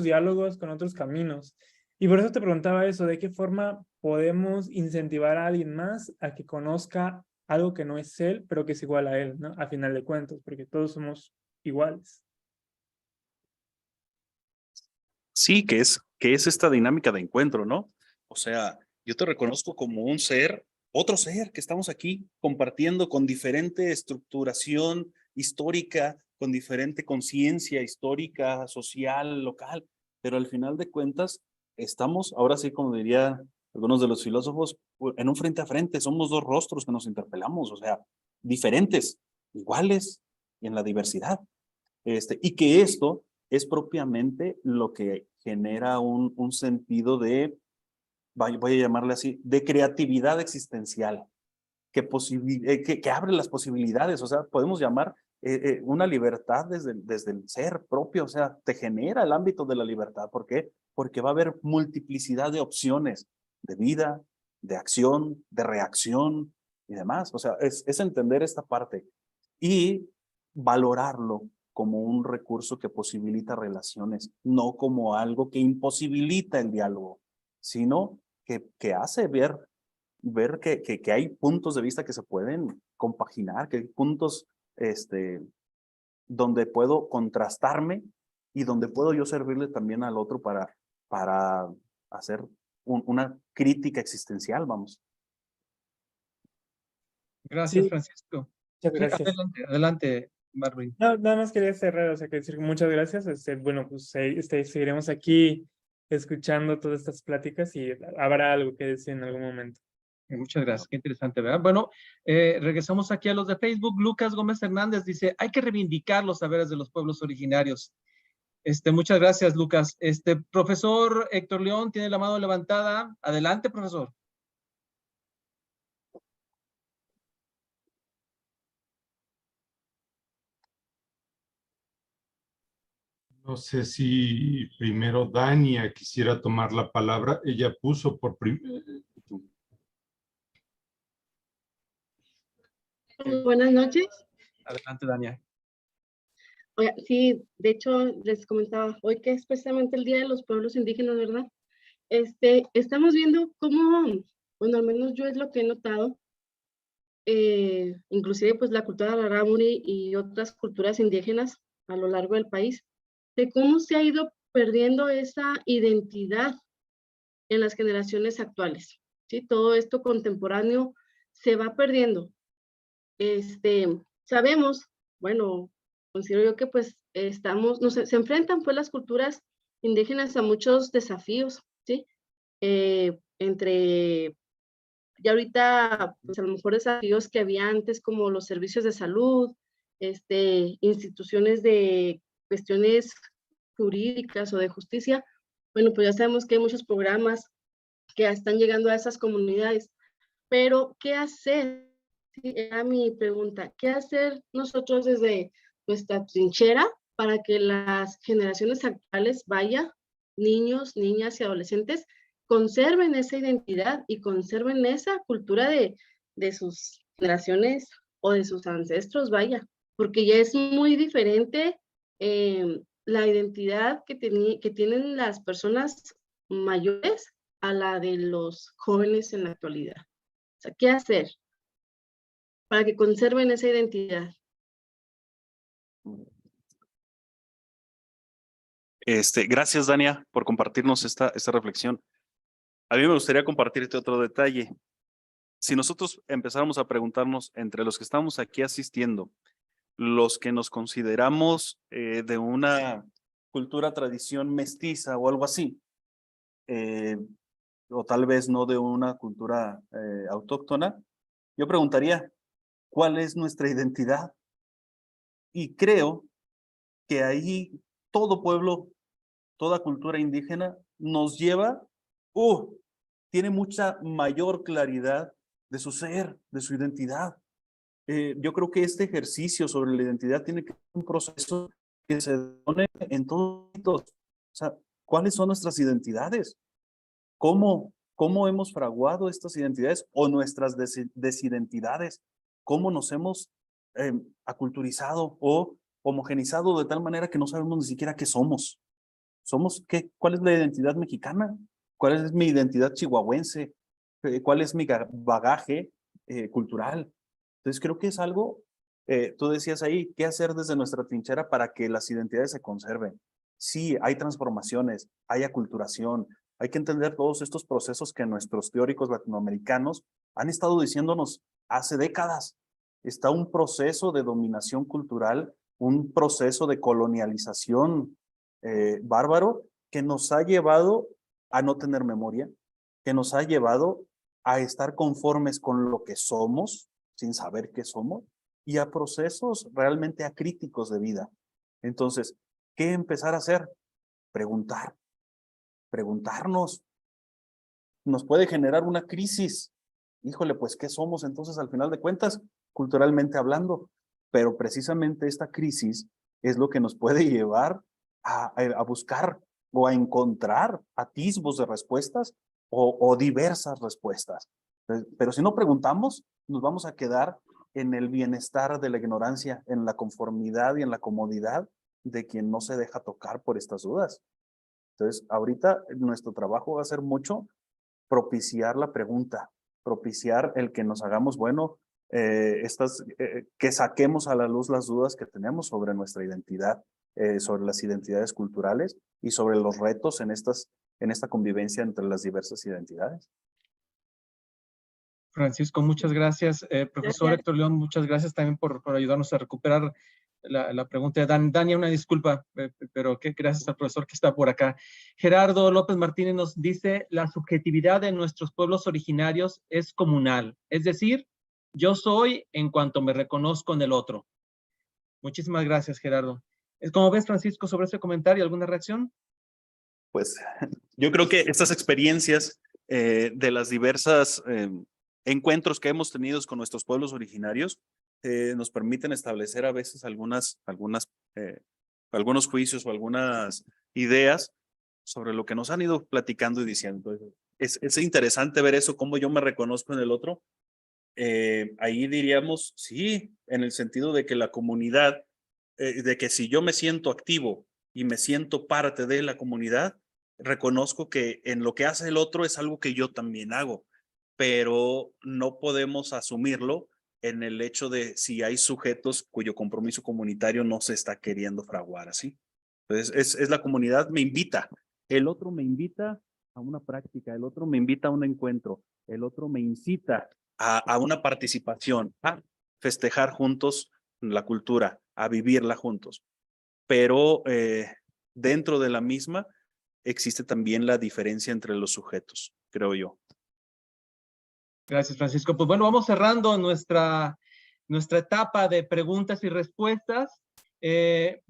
Speaker 4: diálogos, con otros caminos. Y por eso te preguntaba eso, ¿de qué forma podemos incentivar a alguien más a que conozca algo que no es él, pero que es igual a él, ¿no? A final de cuentas, porque todos somos iguales.
Speaker 2: Sí, que es esta dinámica de encuentro, ¿no? O sea, yo te reconozco como un ser, otro ser, que estamos aquí compartiendo con diferente estructuración histórica, con diferente conciencia histórica, social, local, pero al final de cuentas estamos, ahora sí, como diría algunos de los filósofos, en un frente a frente, somos dos rostros que nos interpelamos, o sea, diferentes, iguales, y en la diversidad. Y que esto es propiamente lo que genera un sentido de, voy a llamarle así, de creatividad existencial, que abre las posibilidades, o sea, podemos llamar una libertad desde el ser propio, o sea, te genera el ámbito de la libertad. ¿Por qué? Porque va a haber multiplicidad de opciones de vida, de acción, de reacción y demás. O sea, es entender esta parte y valorarlo como un recurso que posibilita relaciones, no como algo que imposibilita el diálogo, sino que hace ver que hay puntos de vista que se pueden compaginar, que hay puntos donde puedo contrastarme y donde puedo yo servirle también al otro para hacer una crítica existencial, vamos.
Speaker 1: Gracias,
Speaker 4: Sí,
Speaker 1: Francisco.
Speaker 4: muchas
Speaker 1: Sí,
Speaker 4: gracias.
Speaker 1: adelante, Marvin.
Speaker 4: No, nada más quería cerrar, o sea, que decir muchas gracias. Bueno, pues seguiremos aquí escuchando todas estas pláticas y habrá algo que decir en algún momento.
Speaker 1: Muchas gracias, qué interesante, ¿verdad? Bueno, regresamos aquí a los de Facebook. Lucas Gómez Hernández dice, hay que reivindicar los saberes de los pueblos originarios. Muchas gracias, Lucas. Profesor Héctor León tiene la mano levantada. Adelante, profesor.
Speaker 5: No sé si primero Dania quisiera tomar la palabra. Ella puso por primero.
Speaker 6: Buenas noches.
Speaker 1: Adelante, Dania.
Speaker 6: Oiga, sí, de hecho, les comentaba hoy que es precisamente el Día de los Pueblos Indígenas, ¿verdad? Estamos viendo cómo, bueno, al menos yo es lo que he notado, inclusive pues la cultura rarámuri y otras culturas indígenas a lo largo del país, de cómo se ha ido perdiendo esa identidad en las generaciones actuales, ¿sí? Todo esto contemporáneo se va perdiendo. Sabemos, bueno, considero yo que pues estamos, no sé, se enfrentan pues las culturas indígenas a muchos desafíos, ¿sí? Entre, ya ahorita, pues a lo mejor desafíos que había antes como los servicios de salud, instituciones de cuestiones jurídicas o de justicia, bueno, pues ya sabemos que hay muchos programas que ya están llegando a esas comunidades, pero ¿qué hacer? Sí, era mi pregunta. ¿Qué hacer nosotros desde nuestra trinchera para que las generaciones actuales, vaya, niños, niñas y adolescentes, conserven esa identidad y conserven esa cultura de sus generaciones o de sus ancestros, vaya? Porque ya es muy diferente la identidad que tienen las personas mayores a la de los jóvenes en la actualidad. O sea, ¿qué hacer para que conserven esa identidad?
Speaker 2: Gracias, Dania, por compartirnos esta reflexión. A mí me gustaría compartirte otro detalle. Si nosotros empezáramos a preguntarnos entre los que estamos aquí asistiendo, los que nos consideramos de una cultura, tradición mestiza o algo así, o tal vez no de una cultura autóctona, yo preguntaría, ¿cuál es nuestra identidad? Y creo que ahí todo pueblo, toda cultura indígena nos lleva, tiene mucha mayor claridad de su ser, de su identidad. Yo creo que este ejercicio sobre la identidad tiene que ser un proceso que se pone en todos. O sea, ¿cuáles son nuestras identidades? ¿Cómo hemos fraguado estas identidades o nuestras desidentidades? ¿Cómo nos hemos aculturizado o homogenizado de tal manera que no sabemos ni siquiera qué somos? ¿Cuál es la identidad mexicana? ¿Cuál es mi identidad chihuahuense? ¿Cuál es mi bagaje cultural? Entonces creo que es algo, tú decías ahí, ¿qué hacer desde nuestra trinchera para que las identidades se conserven? Sí, hay transformaciones, hay aculturación, hay que entender todos estos procesos que nuestros teóricos latinoamericanos han estado diciéndonos hace décadas. Está un proceso de dominación cultural, un proceso de colonialización bárbaro que nos ha llevado a no tener memoria, que nos ha llevado a estar conformes con lo que somos, sin saber qué somos, y a procesos realmente acríticos de vida. Entonces, ¿qué empezar a hacer? Preguntarnos. Nos puede generar una crisis. Híjole, pues, ¿qué somos entonces al final de cuentas, culturalmente hablando? Pero precisamente esta crisis es lo que nos puede llevar a buscar o a encontrar atisbos de respuestas o diversas respuestas. Pero si no preguntamos, nos vamos a quedar en el bienestar de la ignorancia, en la conformidad y en la comodidad de quien no se deja tocar por estas dudas. Entonces, ahorita nuestro trabajo va a ser mucho propiciar la pregunta, propiciar el que nos hagamos, bueno, que saquemos a la luz las dudas que tenemos sobre nuestra identidad, sobre las identidades culturales y sobre los retos en esta convivencia entre las diversas identidades.
Speaker 1: Francisco, muchas gracias. Profesor
Speaker 6: Gracias.
Speaker 1: Héctor León, muchas gracias también por ayudarnos a recuperar la pregunta de Dania, una disculpa, pero gracias al profesor que está por acá. Gerardo López Martínez nos dice, la subjetividad de nuestros pueblos originarios es comunal, es decir, yo soy en cuanto me reconozco en el otro. Muchísimas gracias, Gerardo. ¿Cómo ves, Francisco, sobre ese comentario? ¿Alguna reacción?
Speaker 2: Pues yo creo que estas experiencias de las diversas encuentros que hemos tenido con nuestros pueblos originarios nos permiten establecer a veces algunos juicios o algunas ideas sobre lo que nos han ido platicando y diciendo. Es interesante ver eso, cómo yo me reconozco en el otro. Ahí diríamos, sí, en el sentido de que la comunidad de que si yo me siento activo y me siento parte de la comunidad, reconozco que en lo que hace el otro es algo que yo también hago, pero no podemos asumirlo en el hecho de si hay sujetos cuyo compromiso comunitario no se está queriendo fraguar así. Entonces, es la comunidad me invita, el otro me invita a una práctica, el otro me invita a un encuentro, el otro me incita a una participación, a festejar juntos la cultura, a vivirla juntos. Pero dentro de la misma existe también la diferencia entre los sujetos, creo yo.
Speaker 1: Gracias, Francisco. Pues bueno, vamos cerrando nuestra etapa de preguntas y respuestas.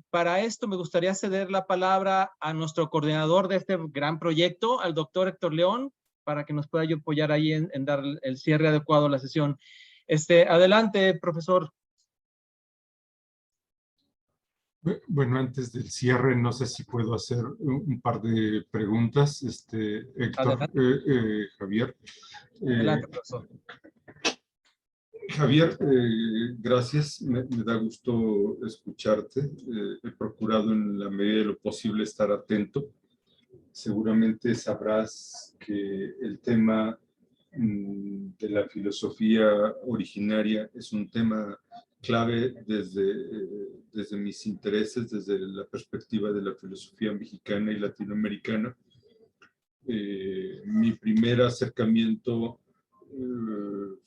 Speaker 1: Para esto me gustaría ceder la palabra a nuestro coordinador de este gran proyecto, al doctor Héctor León, para que nos pueda apoyar ahí en dar el cierre adecuado a la sesión. Adelante, profesor.
Speaker 5: Bueno, antes del cierre, no sé si puedo hacer un par de preguntas. Héctor, Javier.
Speaker 1: Adelante, profesor.
Speaker 5: Javier, gracias. Me da gusto escucharte. He procurado en la medida de lo posible estar atento. Seguramente sabrás que el tema de la filosofía originaria es un tema clave desde mis intereses, desde la perspectiva de la filosofía mexicana y latinoamericana. Mi primer acercamiento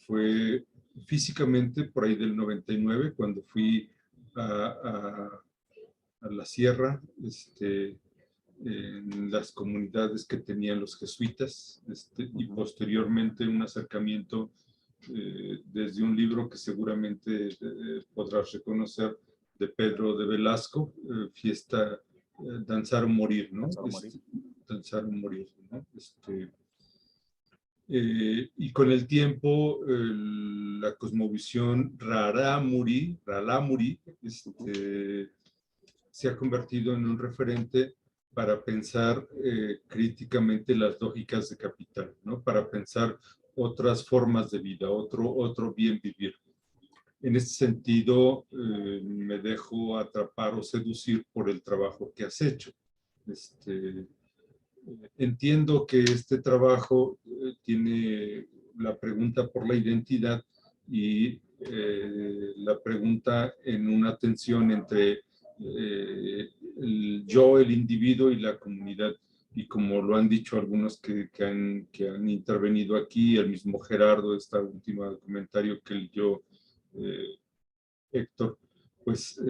Speaker 5: fue físicamente por ahí del 99, cuando fui a la sierra, en las comunidades que tenían los jesuitas, y posteriormente un acercamiento desde un libro que seguramente podrás reconocer, de Pedro de Velasco, Fiesta, Danzar o Morir, ¿no? Danzar o Morir, ¿no? Y con el tiempo, la cosmovisión Rarámuri se ha convertido en un referente para pensar críticamente las lógicas de capital, ¿no? Para pensar otras formas de vida, otro bien vivir. En ese sentido, me dejo atrapar o seducir por el trabajo que has hecho. Entiendo que este trabajo tiene la pregunta por la identidad y la pregunta en una tensión entre el yo, el individuo y la comunidad. Y como lo han dicho algunos que han intervenido aquí, el mismo Gerardo, esta última comentario que el yo, Héctor, pues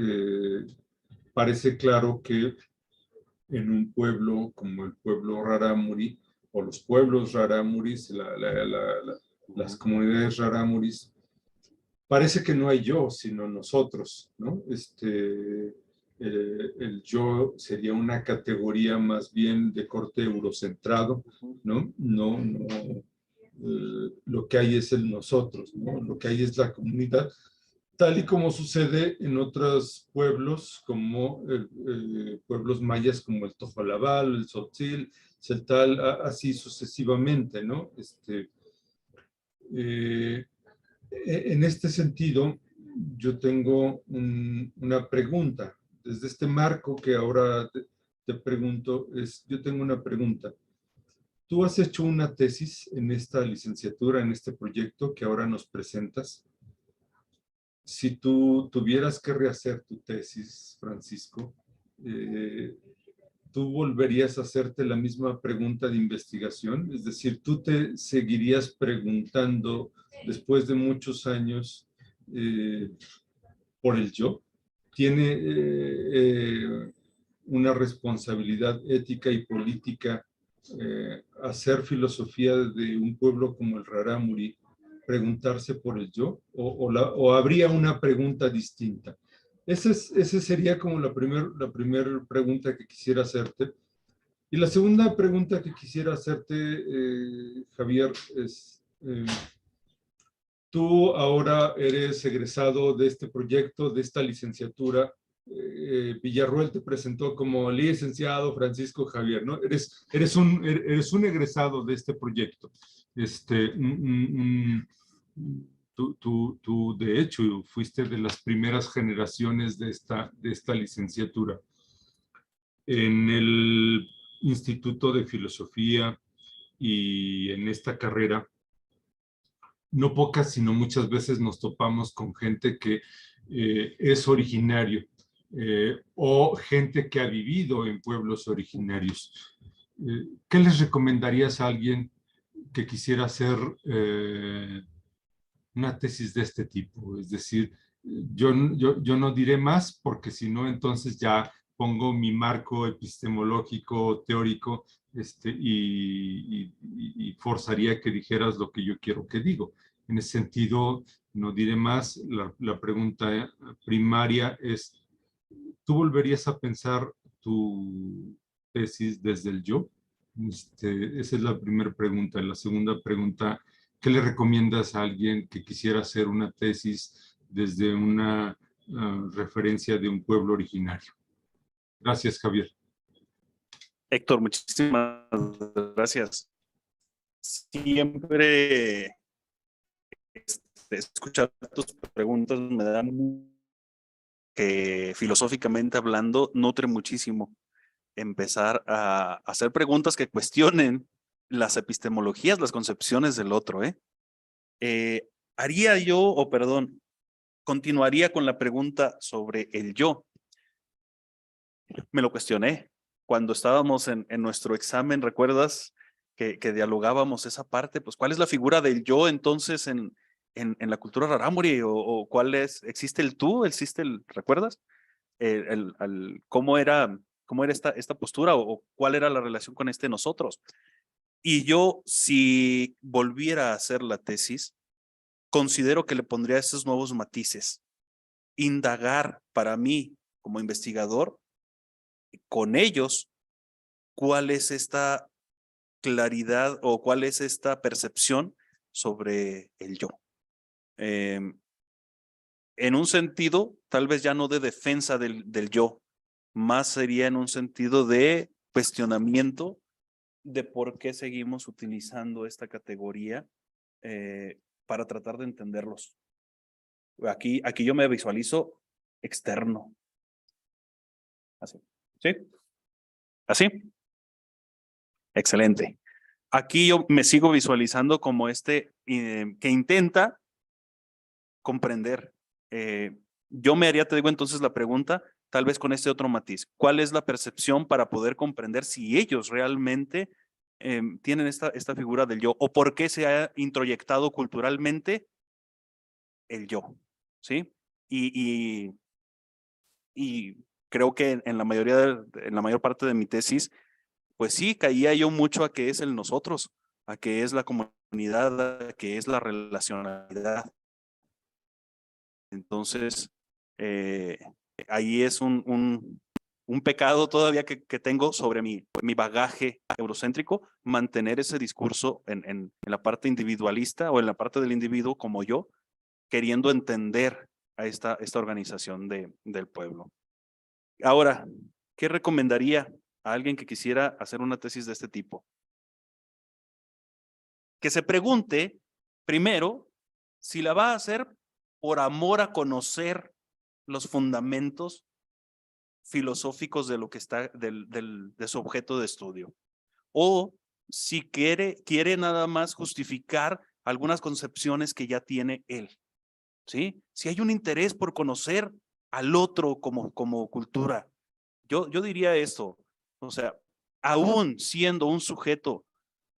Speaker 5: parece claro que en un pueblo como el pueblo Rarámuri, o los pueblos Rarámuris, las comunidades Rarámuris, parece que no hay yo, sino nosotros, ¿no? El yo sería una categoría más bien de corte eurocentrado, ¿no? Lo que hay es el nosotros, ¿no? Lo que hay es la comunidad, tal y como sucede en otros pueblos, como pueblos mayas como el Tojolabal, el Tzotzil, Celtal, así sucesivamente, ¿no? En este sentido, yo tengo una pregunta. Desde este marco que ahora te pregunto, yo tengo una pregunta. Tú has hecho una tesis en esta licenciatura, en este proyecto que ahora nos presentas. Si tú tuvieras que rehacer tu tesis, Francisco, ¿tú volverías a hacerte la misma pregunta de investigación? Es decir, ¿tú te seguirías preguntando después de muchos años por el yo? ¿Tiene una responsabilidad ética y política hacer filosofía de un pueblo como el Rarámuri, preguntarse por el yo, o habría una pregunta distinta? Ese sería como la primera pregunta que quisiera hacerte. Y la segunda pregunta que quisiera hacerte, Javier, es, tú ahora eres egresado de este proyecto, de esta licenciatura. Villarroel te presentó como licenciado Francisco Javier, ¿no? Eres un egresado de este proyecto. tú de hecho fuiste de las primeras generaciones de esta licenciatura. En el Instituto de Filosofía y en esta carrera, no pocas, sino muchas veces nos topamos con gente que es originario o gente que ha vivido en pueblos originarios. ¿Qué les recomendarías a alguien que quisiera hacer una tesis de este tipo? Es decir, yo no diré más porque si no, entonces ya pongo mi marco epistemológico, teórico, y forzaría que dijeras lo que yo quiero que digo. En ese sentido, no diré más. La pregunta primaria es, ¿tú volverías a pensar tu tesis desde el yo? Esa es la primera pregunta. La segunda pregunta, ¿qué le recomiendas a alguien que quisiera hacer una tesis desde una referencia de un pueblo originario? Gracias, Javier.
Speaker 2: Héctor, muchísimas gracias. Siempre escuchar tus preguntas me dan que filosóficamente hablando nutre muchísimo empezar a hacer preguntas que cuestionen las epistemologías, las concepciones del otro. Haría yo, o perdón, continuaría con la pregunta sobre el yo. Me lo cuestioné cuando estábamos en nuestro examen, ¿recuerdas que dialogábamos esa parte? Pues, ¿cuál es la figura del yo entonces en la cultura rarámuri? ¿O cuál es? ¿Existe el tú? ¿Existe el, recuerdas? ¿Cómo era esta postura o cuál era la relación con nosotros? Y yo, si volviera a hacer la tesis, considero que le pondría esos nuevos matices. Indagar para mí, como investigador, con ellos, cuál es esta claridad o cuál es esta percepción sobre el yo. En un sentido, tal vez ya no de defensa del yo, más sería en un sentido de cuestionamiento de por qué seguimos utilizando esta categoría para tratar de entenderlos. Aquí yo me visualizo externo. Así. ¿Sí? ¿Así? Excelente. Aquí yo me sigo visualizando como que intenta comprender. Yo me haría, te digo entonces la pregunta, tal vez con este otro matiz. ¿Cuál es la percepción para poder comprender si ellos realmente tienen esta figura del yo o por qué se ha introyectado culturalmente el yo? ¿Sí? Y creo que en la mayor parte de mi tesis, pues sí, caía yo mucho a que es el nosotros, a que es la comunidad, a que es la relacionalidad. Entonces, ahí es un pecado todavía que tengo sobre mi bagaje eurocéntrico, mantener ese discurso en la parte individualista o en la parte del individuo como yo, queriendo entender a esta organización del pueblo. Ahora, ¿qué recomendaría a alguien que quisiera hacer una tesis de este tipo? Que se pregunte primero si la va a hacer por amor a conocer los fundamentos filosóficos de lo que está de su objeto de estudio, o si quiere nada más justificar algunas concepciones que ya tiene él, ¿sí? Si hay un interés por conocer al otro como cultura. Yo diría esto, o sea, aún siendo un sujeto,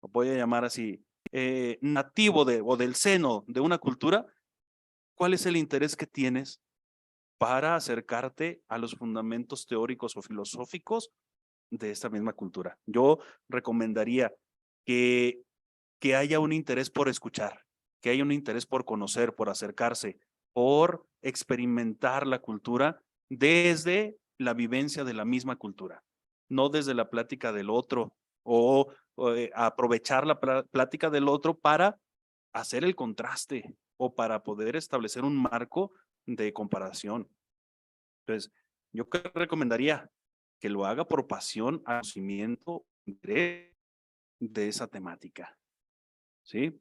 Speaker 2: lo voy a llamar así, nativo o del seno de una cultura, ¿cuál es el interés que tienes para acercarte a los fundamentos teóricos o filosóficos de esta misma cultura? Yo recomendaría que haya un interés por escuchar, que haya un interés por conocer, por acercarse, por experimentar la cultura desde la vivencia de la misma cultura, no desde la plática del otro o aprovechar la plática del otro para hacer el contraste o para poder establecer un marco de comparación. Entonces, yo recomendaría que lo haga por pasión, conocimiento de esa temática, ¿sí?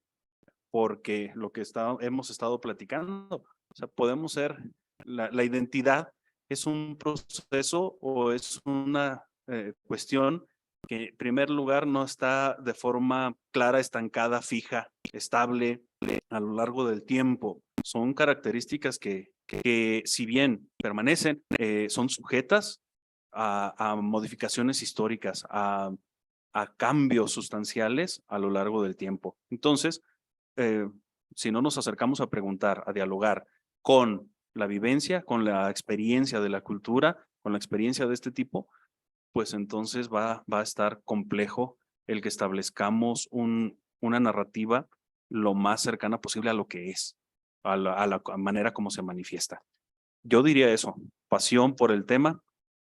Speaker 2: porque lo que hemos estado platicando, o sea, podemos ser, la identidad es un proceso o es una cuestión que en primer lugar no está de forma clara, estancada, fija, estable a lo largo del tiempo. Son características que si bien permanecen, son sujetas a modificaciones históricas, a cambios sustanciales a lo largo del tiempo. Entonces, si no nos acercamos a preguntar, a dialogar con la vivencia, con la experiencia de la cultura, con la experiencia de este tipo, pues entonces va a estar complejo el que establezcamos una narrativa lo más cercana posible a lo que es, a la manera como se manifiesta. Yo diría eso, pasión por el tema,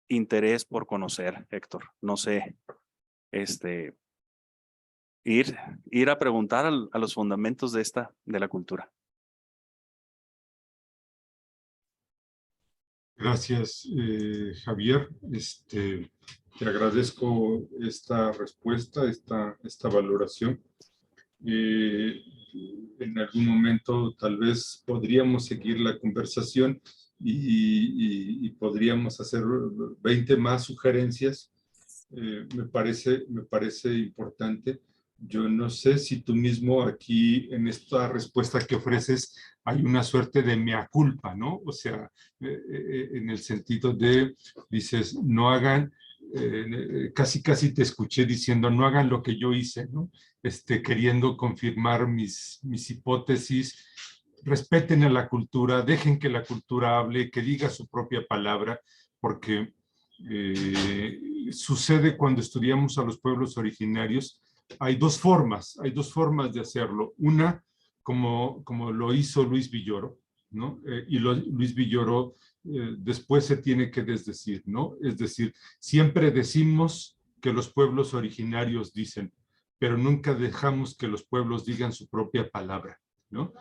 Speaker 2: interés por conocer, Héctor. No sé, ir a preguntar a los fundamentos de la cultura.
Speaker 5: Gracias, Javier. Te agradezco esta respuesta, esta valoración. En algún momento tal vez podríamos seguir la conversación y podríamos hacer 20 más sugerencias. Me parece importante. Yo no sé si tú mismo aquí en esta respuesta que ofreces hay una suerte de mea culpa, ¿no? O sea, en el sentido de, dices, no hagan, casi te escuché diciendo, no hagan lo que yo hice, ¿no? Queriendo confirmar mis hipótesis, respeten a la cultura, dejen que la cultura hable, que diga su propia palabra, porque sucede cuando estudiamos a los pueblos originarios. Hay dos formas de hacerlo. Una, como lo hizo Luis Villoro, ¿no? Y Luis Villoro después se tiene que desdecir, ¿no? Es decir, siempre decimos que los pueblos originarios dicen, pero nunca dejamos que los pueblos digan su propia palabra, ¿no?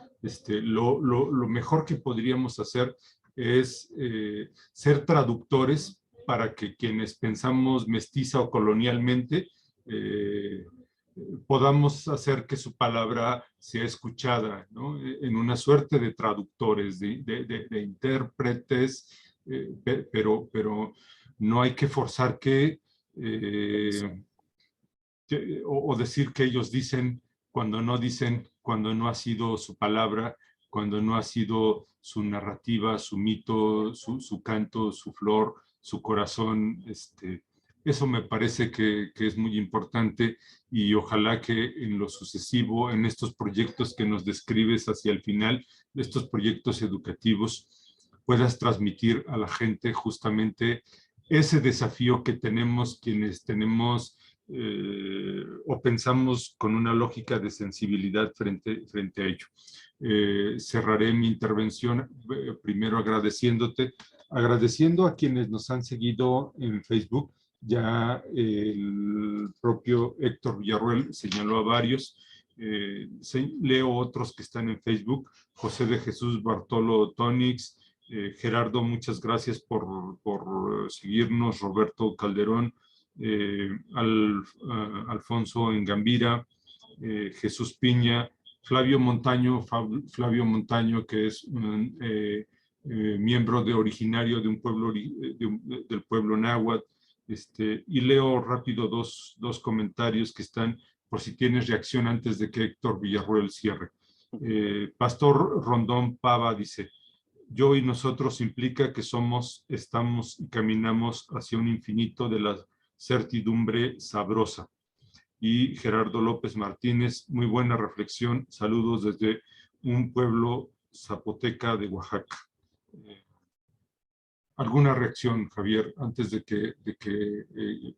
Speaker 5: Lo mejor que podríamos hacer es ser traductores para que quienes pensamos mestiza o colonialmente podamos hacer que su palabra sea escuchada, ¿no? En una suerte de traductores, de intérpretes, pero no hay que forzar o decir que ellos dicen cuando no dicen, cuando no ha sido su palabra, cuando no ha sido su narrativa, su mito, su canto, su flor, su corazón. Eso me parece que es muy importante y ojalá que en lo sucesivo, en estos proyectos que nos describes hacia el final, de estos proyectos educativos, puedas transmitir a la gente justamente ese desafío que tenemos quienes tenemos o pensamos con una lógica de sensibilidad frente a ello. Cerraré mi intervención primero agradeciendo a quienes nos han seguido en Facebook. Ya el propio Héctor Villarroel señaló a varios. Leo otros que están en Facebook. José de Jesús Bartolo Tonix, Gerardo, muchas gracias por seguirnos. Roberto Calderón, Alfonso Engambira, Jesús Piña, Flavio Montaño, que es un miembro originario de un pueblo del pueblo náhuatl. Y leo rápido dos comentarios que están por si tienes reacción antes de que Héctor Villarroel cierre. Pastor Rondón Pava dice: yo y nosotros implica que somos, estamos y caminamos hacia un infinito de la certidumbre sabrosa. Y Gerardo López Martínez, muy buena reflexión. Saludos desde un pueblo zapoteca de Oaxaca. ¿Alguna reacción, Javier, antes de que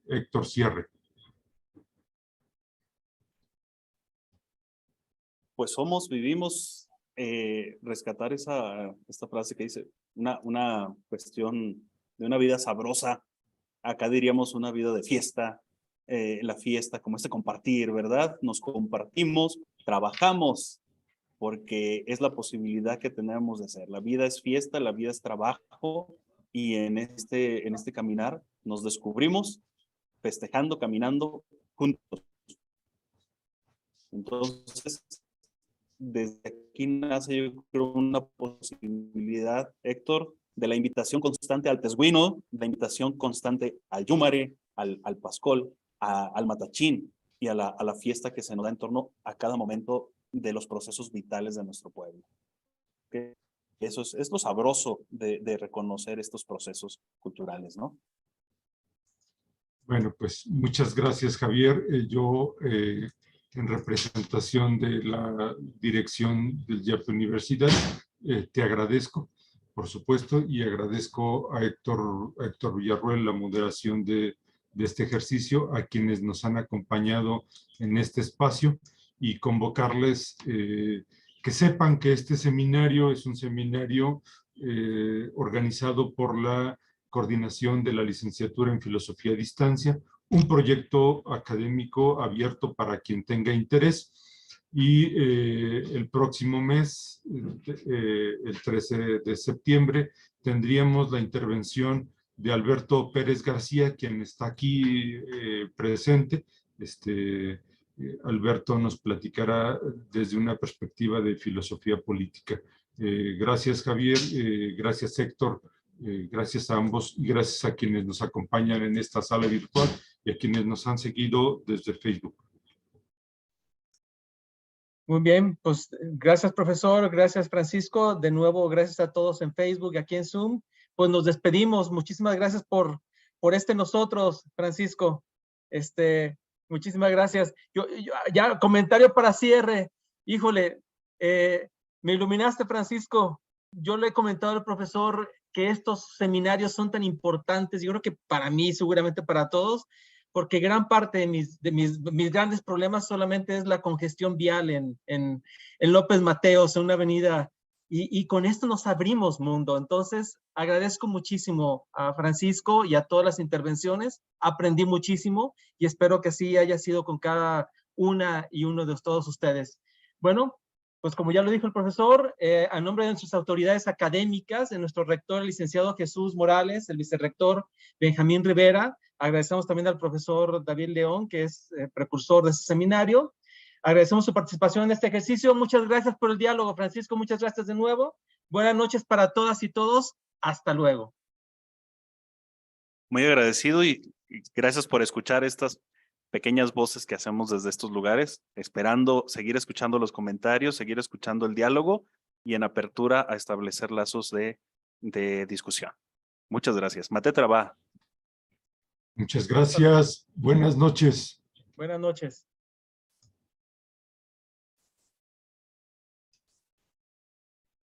Speaker 5: Héctor cierre?
Speaker 2: Pues vivimos, rescatar esta frase que dice, una cuestión de una vida sabrosa. Acá diríamos una vida de fiesta, la fiesta como compartir, ¿verdad? Nos compartimos, trabajamos, porque es la posibilidad que tenemos de hacer. La vida es fiesta, la vida es trabajo, y en este caminar nos descubrimos festejando, caminando juntos. Entonces, desde aquí nace, yo creo, una posibilidad, Héctor, de la invitación constante al Tesguino, la invitación constante al Yumare, al Pascol, al Matachín y a la fiesta que se nos da en torno a cada momento de los procesos vitales de nuestro pueblo. ¿Okay? Eso es lo sabroso de reconocer estos procesos culturales, ¿no?
Speaker 5: Bueno, pues muchas gracias, Javier. Yo, en representación de la dirección del IAP Universidad, te agradezco, por supuesto, y agradezco a Héctor Villarroel la moderación de este ejercicio, a quienes nos han acompañado en este espacio, y convocarles que sepan que este seminario es un seminario organizado por la Coordinación de la Licenciatura en Filosofía a Distancia, un proyecto académico abierto para quien tenga interés. Y el próximo mes, el 13 de septiembre, tendríamos la intervención de Alberto Pérez García, quien está aquí presente. Alberto nos platicará desde una perspectiva de filosofía política. Gracias, Javier. Gracias, Héctor. Gracias a ambos y gracias a quienes nos acompañan en esta sala virtual y a quienes nos han seguido desde Facebook.
Speaker 1: Muy bien, pues gracias, profesor, gracias, Francisco. De nuevo, gracias a todos en Facebook y aquí en Zoom. Pues nos despedimos. Muchísimas gracias por nosotros, Francisco. Muchísimas gracias. Ya, comentario para cierre. Híjole, me iluminaste, Francisco. Yo le he comentado al profesor que estos seminarios son tan importantes, yo creo que para mí, seguramente para todos, porque gran parte de mis grandes problemas solamente es la congestión vial en López Mateos, en una avenida, y con esto nos abrimos mundo. Entonces, agradezco muchísimo a Francisco y a todas las intervenciones, aprendí muchísimo y espero que así haya sido con cada una y uno de todos ustedes. Bueno, pues como ya lo dijo el profesor, a nombre de nuestras autoridades académicas, de nuestro rector, el licenciado Jesús Morales, el vicerrector Benjamín Rivera, agradecemos también al profesor David León, que es precursor de este seminario. Agradecemos su participación en este ejercicio. Muchas gracias por el diálogo, Francisco. Muchas gracias de nuevo. Buenas noches para todas y todos. Hasta luego.
Speaker 2: Muy agradecido y gracias por escuchar estas pequeñas voces que hacemos desde estos lugares, esperando seguir escuchando los comentarios, seguir escuchando el diálogo y en apertura a establecer lazos de discusión. Muchas gracias. Mate Trabá.
Speaker 5: Muchas gracias. Buenas noches.
Speaker 1: Buenas noches.